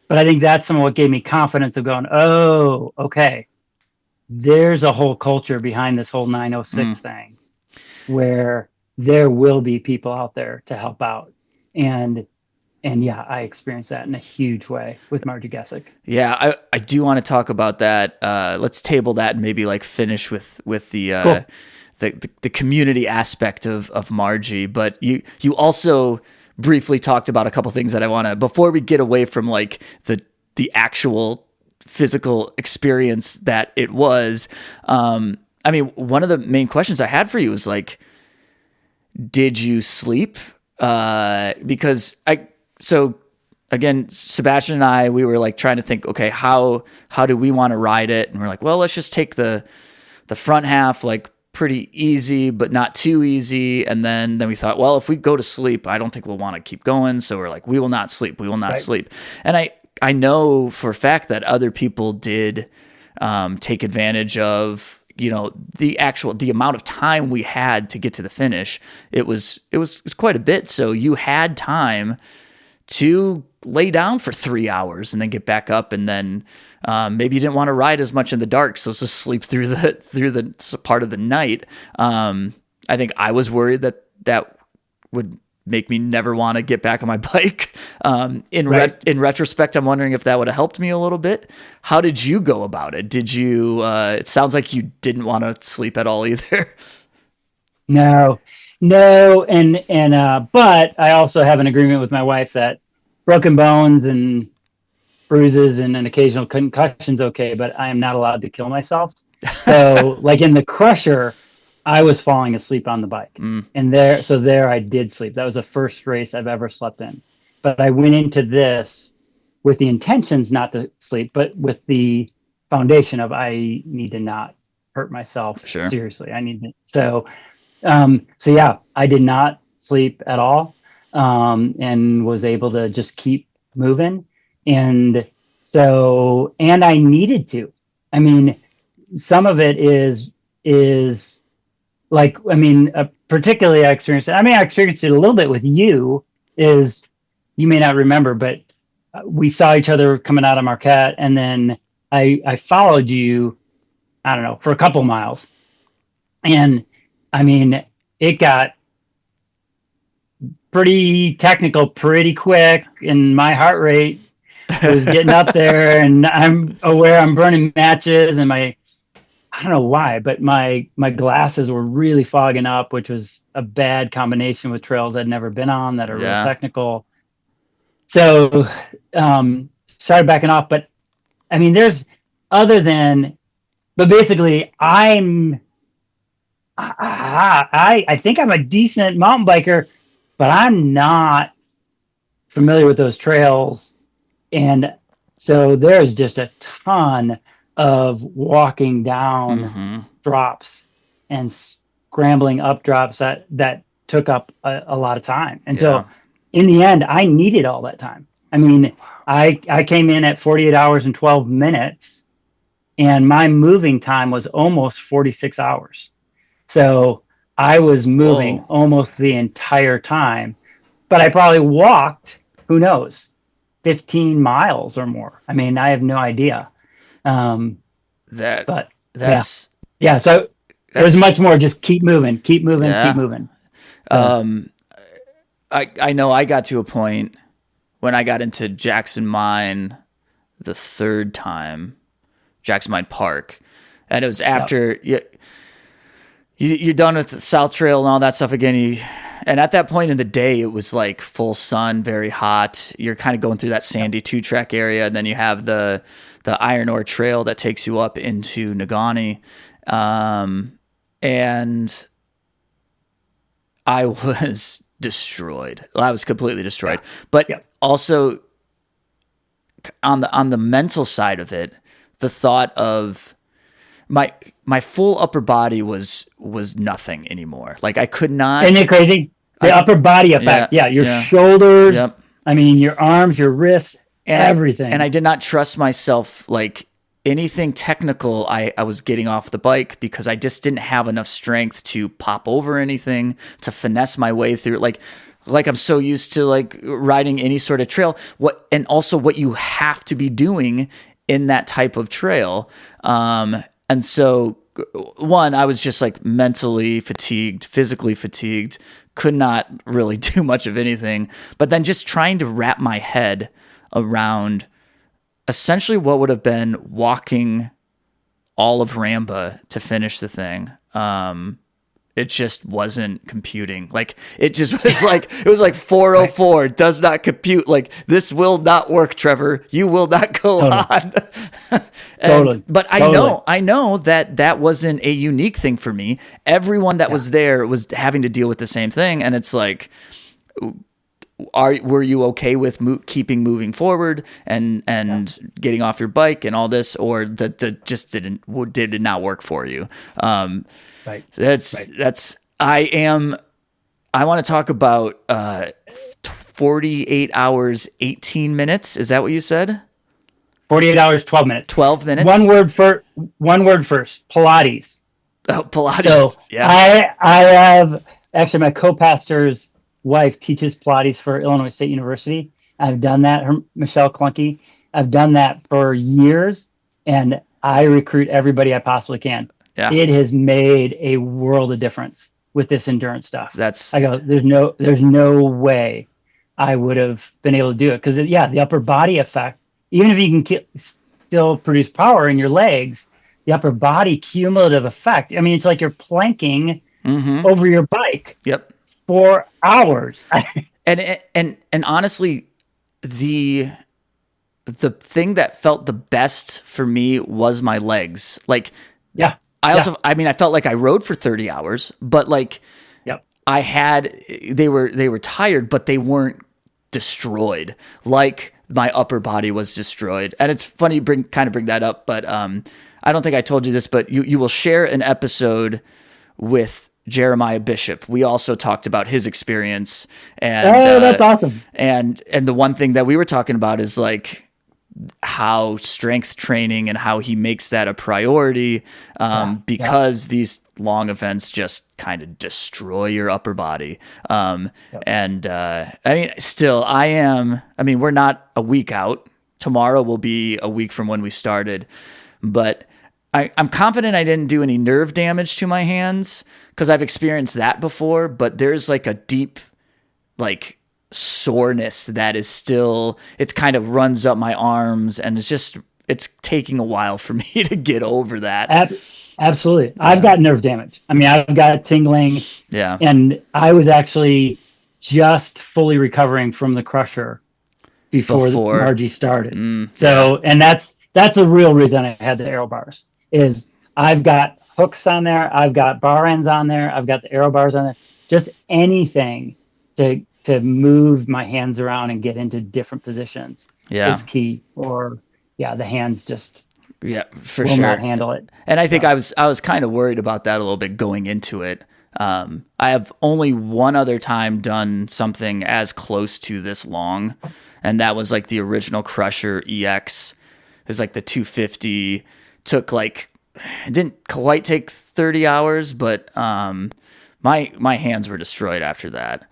but I think that's some of what gave me confidence of going, oh, okay, there's a whole culture behind this whole 906 thing where there will be people out there to help out. And yeah, I experienced that in a huge way with Marji Gesick. Yeah, I do want to talk about that. Let's table that and maybe like finish with the cool. the community aspect of Marji. But you also briefly talked about a couple things that I want to, before we get away from like the actual physical experience that it was. I mean, one of the main questions I had for you was like, did you sleep? Because again, Sebastian and I, we were like trying to think, okay, how do we want to ride it? And we're like, well, let's just take the front half, like pretty easy, but not too easy. And then we thought, well, if we go to sleep, I don't think we'll want to keep going. So we're like, we will not sleep. We will not sleep. And I know for a fact that other people did take advantage of, the amount of time we had to get to the finish. It was quite a bit. So you had time to lay down for 3 hours and then get back up, and then maybe you didn't want to ride as much in the dark, so just sleep through the part of the night. I think I was worried that would make me never want to get back on my bike. In retrospect, I'm wondering if that would have helped me a little bit. How did you go about it? Did you? It sounds like you didn't want to sleep at all either. No, and but I also have an agreement with my wife that broken bones and bruises and an occasional concussion's okay, but I am not allowed to kill myself. So like in the Crusher, I was falling asleep on the bike, and there I did sleep. That was the first race I've ever slept in. But I went into this with the intentions not to sleep, but with the foundation of I need to not hurt myself. Sure. Seriously. I need to. So yeah, I did not sleep at all, and was able to just keep moving. And I needed to. I mean, some of it is like, particularly I experienced it a little bit with you. Is, you may not remember, but we saw each other coming out of Marquette, and then I followed you, I don't know, for a couple miles. And I mean, it got pretty technical pretty quick, and my heart rate was getting up there, and I'm aware I'm burning matches, and I don't know why, but my glasses were really fogging up, which was a bad combination with trails I'd never been on that are real technical. So started backing off. But I mean, but basically I think I'm a decent mountain biker, but I'm not familiar with those trails. And so there's just a ton of walking down drops and scrambling up drops that took up a lot of time. And so in the end, I needed all that time. I mean, I came in at 48 hours and 12 minutes, and my moving time was almost 46 hours. So I was moving almost the entire time, but I probably walked, who knows, 15 miles or more. I mean, I have no idea. So it was much more just keep moving. I know I got to a point when I got into Jackson Mine the third time, Jackson Mine Park, and it was after you're done with the South Trail and all that stuff again. And at that point in the day, it was like full sun, very hot. You're kind of going through that sandy 2-track area, and then you have the Iron Ore Trail that takes you up into Negaunee. And I was destroyed. I was completely destroyed. But also on the mental side of it, the thought of my full upper body was nothing anymore. Like I could not. Isn't it crazy? The upper body effect. Yeah, your shoulders. Yep. I mean, your arms, your wrists, and everything. I did not trust myself. Like anything technical, I was getting off the bike because I just didn't have enough strength to pop over anything, to finesse my way through. Like I'm so used to like riding any sort of trail. And also what you have to be doing in that type of trail. And so one, I was just like mentally fatigued, physically fatigued, could not really do much of anything, but then just trying to wrap my head around essentially what would have been walking all of Ramba to finish the thing. It just wasn't computing. Like it just was like, it was like 404 does not compute. Like this will not work, Trevor. You will not go on. But I know that wasn't a unique thing for me. Everyone that was there was having to deal with the same thing. And it's like, were you okay with keeping moving forward and getting off your bike and all this, or did it not work for you? I want to talk about 48 hours, 18 minutes. Is that what you said? 48 hours, 12 minutes. 12 minutes. One word first. Pilates. Oh, Pilates. So yeah. I have actually my co-pastor's wife teaches Pilates for Illinois State University. I've done that. Michelle Clunky. I've done that for years, and I recruit everybody I possibly can. Yeah. It has made a world of difference with this endurance stuff. There's no way I would have been able to do it, because the upper body effect, even if you can still produce power in your legs, the upper body cumulative effect. I mean, it's like you're planking over your bike. Yep. For hours. and honestly, the thing that felt the best for me was my legs. Like, I felt like I rode for 30 hours, but like, they were tired, but they weren't destroyed. Like my upper body was destroyed. And it's funny, bring that up, but I don't think I told you this, but you will share an episode with Jeremiah Bishop. We also talked about his experience, and that's awesome. And the one thing that we were talking about is like how strength training and how he makes that a priority, because these long events just kind of destroy your upper body. And we're not a week out. Tomorrow will be a week from when we started, but I'm confident I didn't do any nerve damage to my hands, because I've experienced that before, but there's like a deep like soreness that is still, it's kind of runs up my arms, and it's taking a while for me to get over that. Absolutely. Yeah. I've got nerve damage. I mean, I've got tingling. Yeah. And I was actually just fully recovering from the crusher before Marji started. So, and that's the real reason I had the aero bars, is I've got hooks on there, I've got bar ends on there, I've got the aero bars on there, just anything to move my hands around and get into different positions is key. Or the hands just will not handle it. And I think I was kind of worried about that a little bit going into it. I have only one other time done something as close to this long, and that was like the original Crusher EX. It was like the 250. Took like, it didn't quite take 30 hours, but my hands were destroyed after that.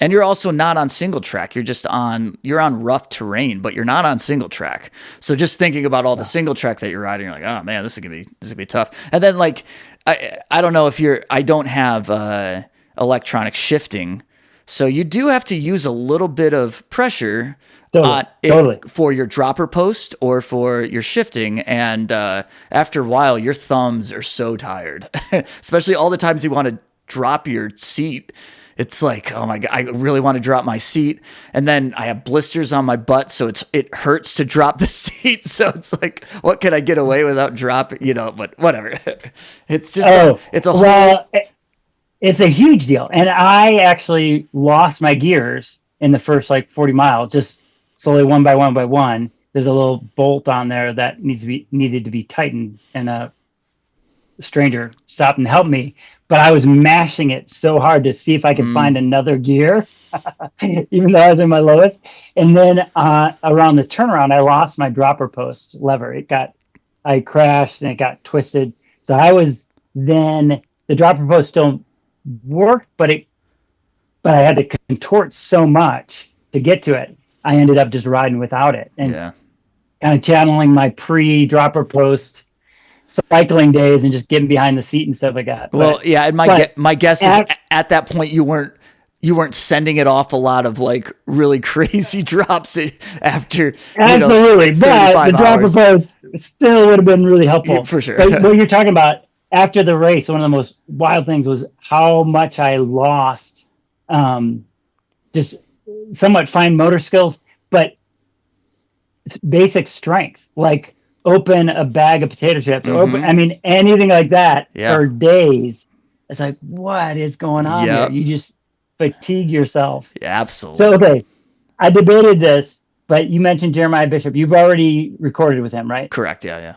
And you're also not on single track. You're on rough terrain, but you're not on single track. So just thinking about all the single track that you're riding, you're like, oh man, this is gonna be tough. And then like, I don't know if I don't have electronic shifting. So you do have to use a little bit of pressure for your dropper post or for your shifting. And after a while, your thumbs are so tired, especially all the times you want to drop your seat. It's like, oh my God, I really want to drop my seat. And then I have blisters on my butt, so it hurts to drop the seat. So it's like, what can I get away without dropping, but whatever. It's just, it's a huge deal. And I actually lost my gears in the first 40 miles, just slowly one by one. There's a little bolt on there that needed to be tightened, and a stranger stopped and helped me. But I was mashing it so hard to see if I could find another gear, even though I was in my lowest. And then around the turnaround, I lost my dropper post lever. I crashed and it got twisted. So the dropper post still worked, but I had to contort so much to get to it. I ended up just riding without it and kind of channeling my pre-dropper post cycling days and just getting behind the seat and stuff like that. Well, and my guess is at that point you weren't sending it off a lot of really crazy drops after absolutely, but the dropper post still would have been really helpful for sure. But what you're talking about after the race, one of the most wild things was how much I lost, just somewhat fine motor skills, but basic strength, open a bag of potato chips, anything like that for days. It's like, what is going on here? You just fatigue yourself. Yeah, absolutely. So, okay, I debated this, but you mentioned Jeremiah Bishop. You've already recorded with him, right? Correct, yeah.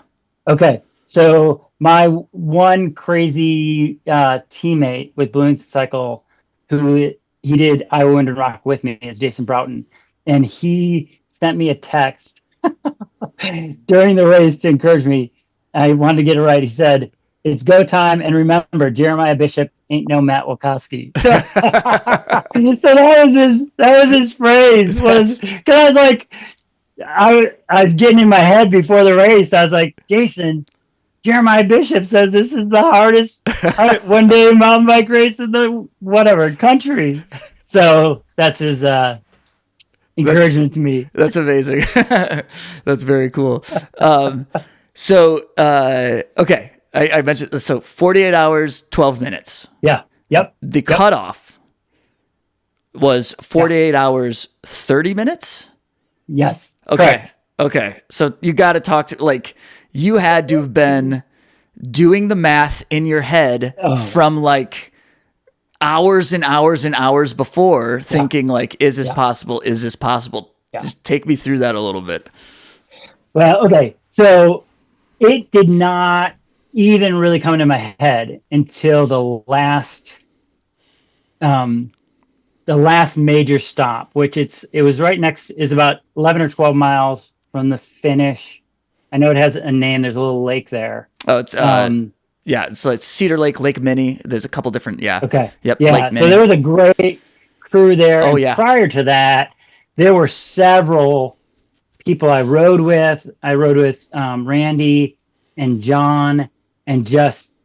Okay, so my one crazy teammate with Balloon Cycle, who he did Iowa Wind and Rock with me, is Jason Broughton. And he sent me a text during the race to encourage me. I wanted to get it right. He said, "It's go time, and remember, Jeremiah Bishop ain't no Matt Wilcoski." So that was his phrase. Because I was getting in my head before the race. I was like, Jason, Jeremiah Bishop says this is the hardest one-day mountain bike race in the country. So that's his encouragement to me. That's amazing. That's very cool. Okay. I mentioned, 48 hours, 12 minutes. Yeah. Yep. The cutoff was 48 hours, 30 minutes? Yes. Okay. Correct. Okay. So you got to talk to, you had to have been doing the math in your head from hours and hours and hours before, thinking is this possible? Is this possible? Yeah. Just take me through that a little bit. Well, okay. So it did not even really come into my head until the last major stop, which it was right next, is about 11 or 12 miles from the finish. I know it has a name. There's a little lake there. Oh, it's so it's Cedar Lake, Lake Minnie. There's a couple different, Okay. Yep. Yeah. Lake Minnie. So there was a great crew there. Oh, and prior to that, there were several people I rode with. I rode with Randy and John, and just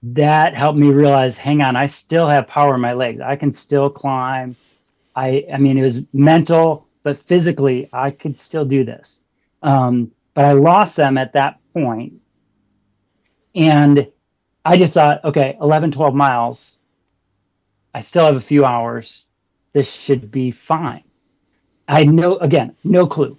that helped me realize, hang on, I still have power in my legs. I can still climb. I mean, it was mental, but physically, I could still do this. But I lost them at that point. And I just thought, okay, 11, 12 miles. I still have a few hours. This should be fine. I had no clue.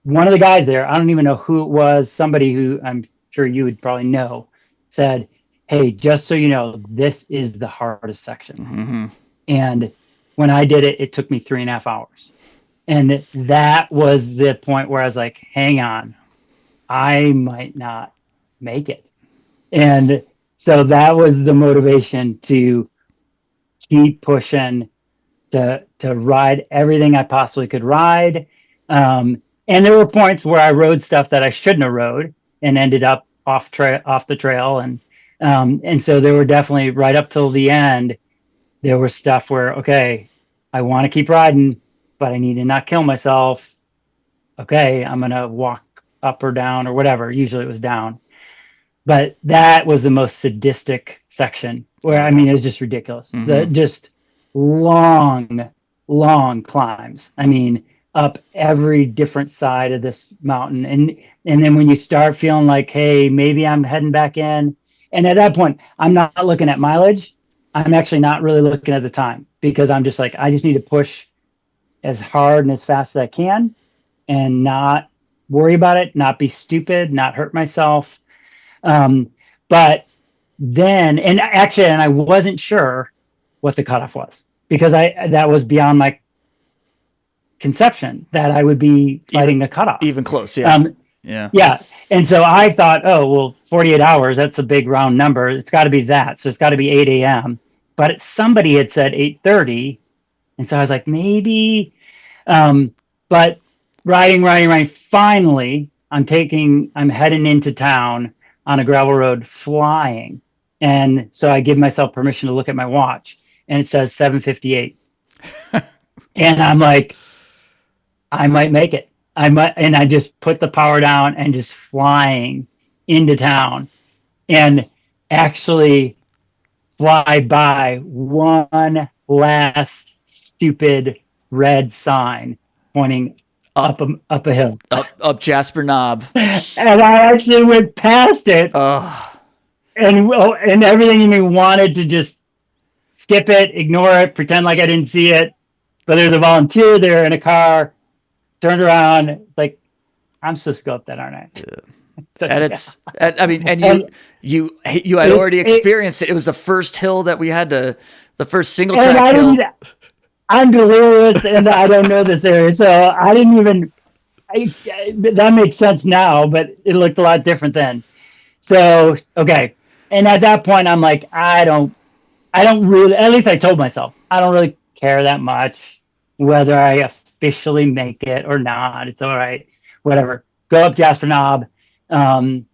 One of the guys there, I don't even know who it was, somebody who I'm sure you would probably know, said, "Hey, just so you know, this is the hardest section." Mm-hmm. And when I did it, it took me 3.5 hours. And that was the point where I was like, hang on, I might not make it. And so that was the motivation to keep pushing, to ride everything I possibly could ride. And there were points where I rode stuff that I shouldn't have rode and ended up off the trail. And so there were definitely, right up till the end, there was stuff where, okay, I want to keep riding, but I need to not kill myself. Okay, I'm going to walk up or down or whatever. Usually it was down. but that was the most sadistic section where, I mean, it was just ridiculous. Just long climbs. I mean, up every different side of this mountain. And then when you start feeling like, hey, maybe I'm heading back in. And at that point, I'm not looking at mileage. I'm actually not really looking at the time, because I'm just like, I just need to push as hard and as fast as I can and not worry about it, not be stupid, not hurt myself. But then, and I wasn't sure what the cutoff was, because that was beyond my conception that I would be fighting a cutoff. Even close. Yeah. Yeah. And so I thought, oh, well, 48 hours, that's a big round number. It's got to be that. So it's got to be 8 a.m. But somebody had said 8:30. And so I was like, maybe, but riding. Finally, I'm heading into town on a gravel road flying. And so I give myself permission to look at my watch, and it says 7:58. And I'm like, I might make it. And I just put the power down and just flying into town, and actually fly by one last stupid red sign pointing up a hill, up Jasper Knob. And I actually went past it. And everything in me wanted to just skip it, ignore it, pretend like I didn't see it. But there's a volunteer there in a car, turned around, like, I'm supposed to go up that, aren't I? Yeah. And you had already experienced it. It was the first hill that we had the first single track hill. I'm delirious, and I don't know this area, so I didn't even. That makes sense now, but it looked a lot different then. So okay, and at that point, I'm like, I don't really. At least I told myself I don't really care that much whether I officially make it or not. It's all right, whatever. Go up Jasper Knob, and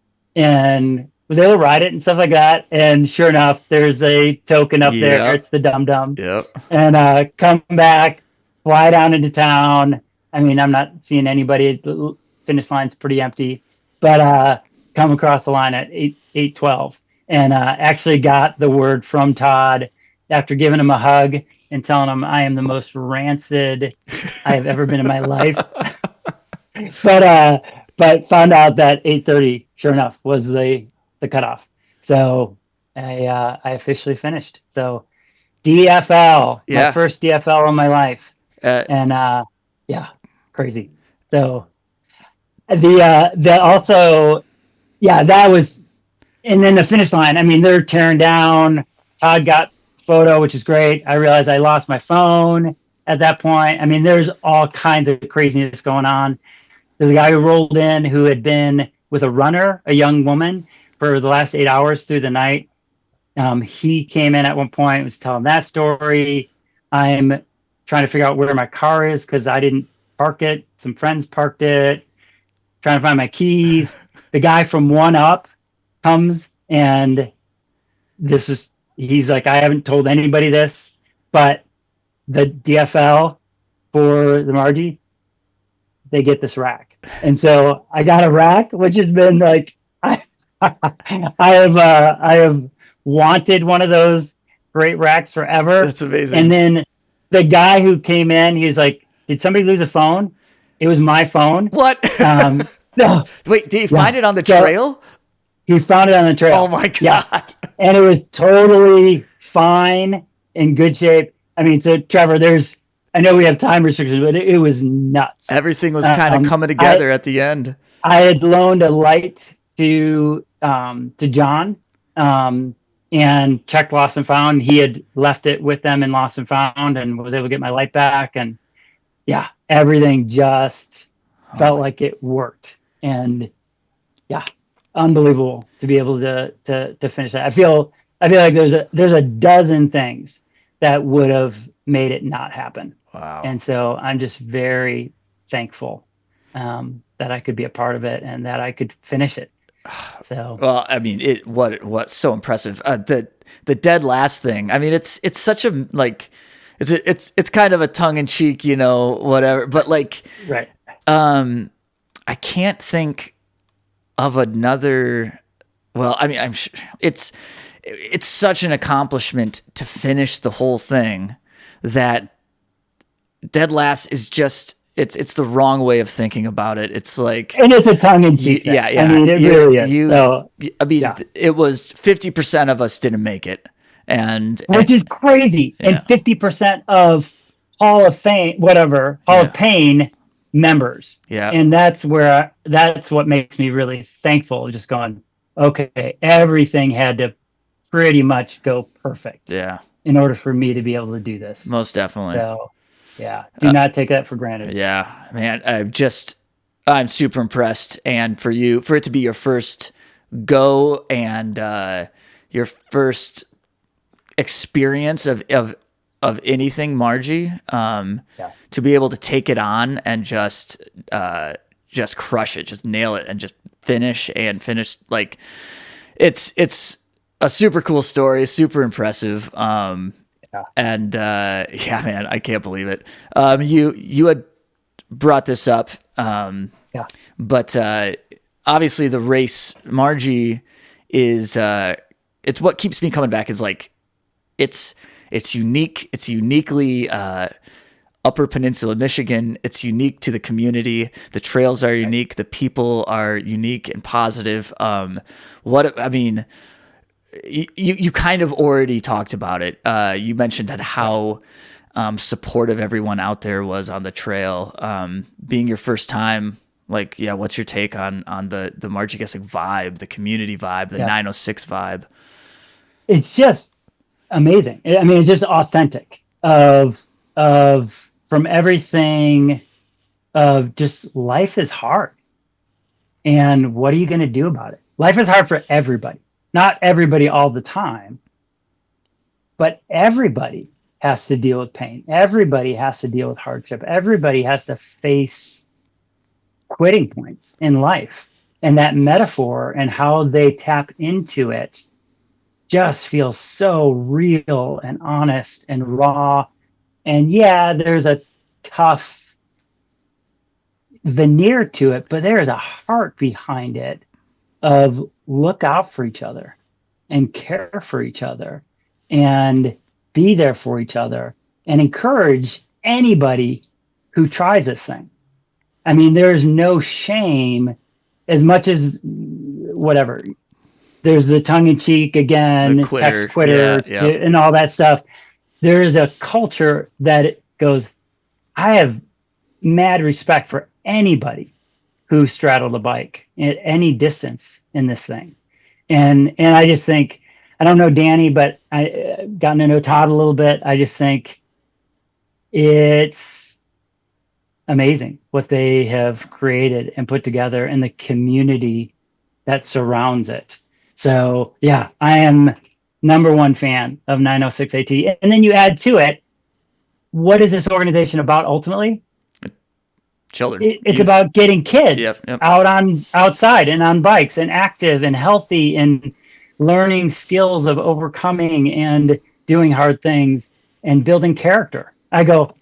was able to ride it and stuff like that. And sure enough, there's a token up there. It's the Dum Dum. Yep. And come back, fly down into town. I mean, I'm not seeing anybody. The finish line's pretty empty, but come across the line at 8:12, and actually got the word from Todd after giving him a hug and telling him I am the most rancid I have ever been in my life. But found out that 8:30, sure enough, was the cutoff. So I officially finished. So DFL, my first DFL in my life, and crazy. So the also, that was, and then the finish line. I mean, they're tearing down. Todd got photo, which is great. I realized I lost my phone at that point. I mean, there's all kinds of craziness going on. There's a guy who rolled in who had been with a runner, a young woman, for the last 8 hours through the night. He came in at one point, was telling that story. I'm trying to figure out where my car is because I didn't park it. Some friends parked it. Trying to find my keys. The guy from One Up comes, and he's like, I haven't told anybody this, but the DFL for the Marji, they get this rack. And so I got a rack, which has been like, I have wanted one of those great racks forever. That's amazing. And then the guy who came in, he's like, did somebody lose a phone? It was my phone. What? So wait, did he find it on the trail? He found it on the trail. Oh my God. Yeah. And it was totally fine, in good shape. I mean, so Trevor, I know we have time restrictions, but it was nuts. Everything was kind of coming together at the end. I had loaned a light to John, and checked Lost and Found. He had left it with them in Lost and Found, and was able to get my light back. And everything just felt like it worked. And unbelievable to be able to finish that. I feel like there's a dozen things that would have made it not happen. Wow. And so I'm just very thankful that I could be a part of it and that I could finish it. So well, I mean, what's so impressive. The dead last thing. I mean, it's such a like, it's kind of a tongue in cheek, whatever. But like, right. I can't think of another Well, I mean, I'm sure it's such an accomplishment to finish the whole thing that dead last is just it's the wrong way of thinking about it. It's like, and it's a tongue in cheek. yeah. I mean, it really is. So, I mean, yeah. it was 50% of us didn't make it, which is crazy. Yeah. And 50% of Hall of Fame, Hall of Pain members. Yeah. And that's what makes me really thankful. Just going, okay, everything had to pretty much go perfect. Yeah. In order for me to be able to do this. Most definitely. So, yeah, do not take that for granted. Yeah, man, I'm super impressed. And for it to be your first go and your first experience of anything, Marji, to be able to take it on and just crush it, just nail it, and just finish like it's a super cool story, super impressive. And man, I can't believe it. You had brought this up, but obviously the race, Marji, is it's what keeps me coming back. Is like it's unique. It's uniquely Upper Peninsula Michigan. It's unique to the community. The trails are unique. The people are unique and positive. You kind of already talked about it. You mentioned how supportive everyone out there was on the trail. Being your first time, like, what's your take on the Marji Gesick vibe, the community vibe, the 906 vibe? It's just amazing. I mean, it's just authentic from everything of just life is hard. And what are you going to do about it? Life is hard for everybody. Not everybody all the time, but everybody has to deal with pain. Everybody has to deal with hardship. Everybody has to face quitting points in life. And that metaphor and how they tap into it just feels so real and honest and raw. And there's a tough veneer to it, but there is a heart behind it of look out for each other and care for each other and be there for each other and encourage anybody who tries this thing. I mean, there's no shame as much as whatever. There's the tongue in cheek again, text quitter, and all that stuff. There is a culture that goes, I have mad respect for anybody who straddled a bike at any distance in this thing. And I just think, I don't know Danny, but I gotten to know Todd a little bit. I just think it's amazing what they have created and put together and the community that surrounds it. So I am #1 fan of 906 AT. And then you add to it, what is this organization about ultimately? Children. It's about getting kids outside and on bikes and active and healthy and learning skills of overcoming and doing hard things and building character. I go,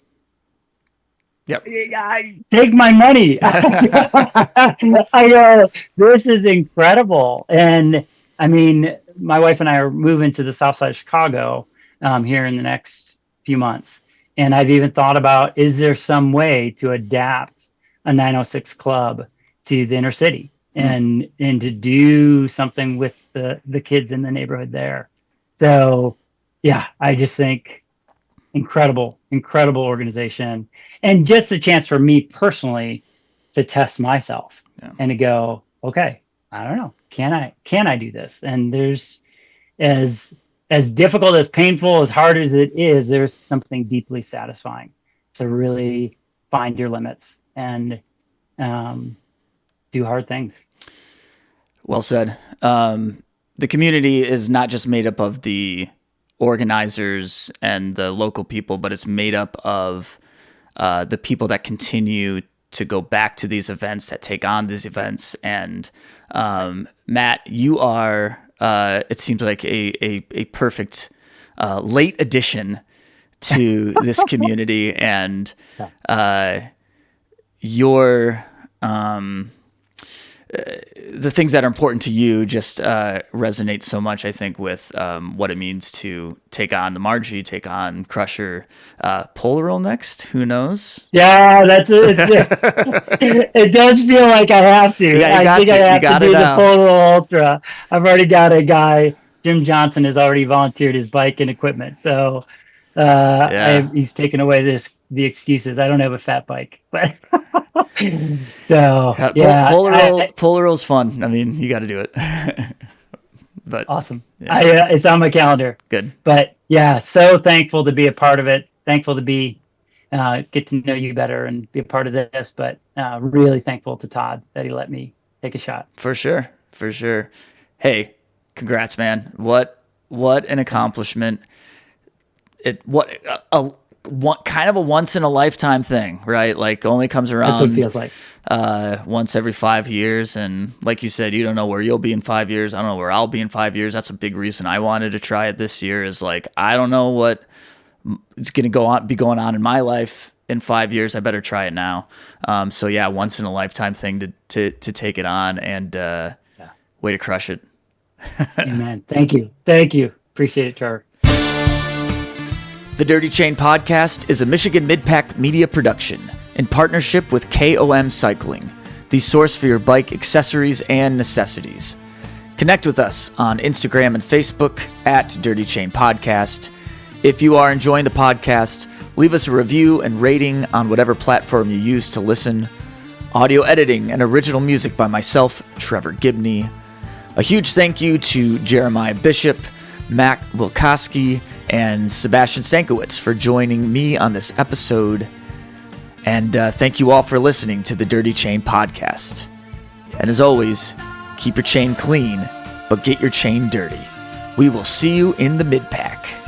take my money. I go, this is incredible. And I mean, my wife and I are moving to the south side of Chicago here in the next few months. And I've even thought about, is there some way to adapt a 906 club to the inner city and to do something with the kids in the neighborhood there? So, I just think incredible organization. And just a chance for me personally to test myself and to go, okay, I don't know. Can I do this? And there's as difficult, as painful, as hard as it is, there's something deeply satisfying to really find your limits and do hard things. Well said. The community is not just made up of the organizers and the local people, but it's made up of the people that continue to go back to these events, that take on these events. And Matt, you are, it seems like a perfect late addition to this community, and your the things that are important to you just resonate so much, I think, with what it means to take on the Marji, take on Crusher, Polaroil next. Who knows? Yeah, it does feel like I have to. Yeah, I think I have to do the Polaroil Ultra. I've already got a guy. Jim Johnson has already volunteered his bike and equipment, so he's taken away the excuses. I don't have a fat bike, but so yeah, Polaroil's fun. I mean, you got to do it. But awesome. Yeah. It's on my calendar. Good. But yeah, so thankful to be a part of it. Thankful to be get to know you better and be a part of this. But really thankful to Todd that he let me take a shot. For sure. Hey, congrats, man. What an accomplishment. Kind of a once in a lifetime thing, right? Like only comes around. That's what it feels like. Once every 5 years. And like you said, you don't know where you'll be in 5 years. I don't know where I'll be in 5 years. That's a big reason I wanted to try it this year, is like, I don't know what it's going to be going on in my life in 5 years. I better try it now. So yeah, once in a lifetime thing to take it on, and way to crush it. Amen. Thank you. Appreciate it, Trevor. The Dirty Chain Podcast is a Michigan Midpack media production in partnership with KOM Cycling, the source for your bike accessories and necessities. Connect with us on Instagram and Facebook at Dirty Chain Podcast. If you are enjoying the podcast, leave us a review and rating on whatever platform you use to listen. Audio editing and original music by myself, Trevor Gibney. A huge thank you to Jeremiah Bishop, Mac Wilcoski, and Sebastian Stankiewicz for joining me on this episode. And thank you all for listening to the Dirty Chain Podcast. And as always, keep your chain clean, but get your chain dirty. We will see you in the Midpack.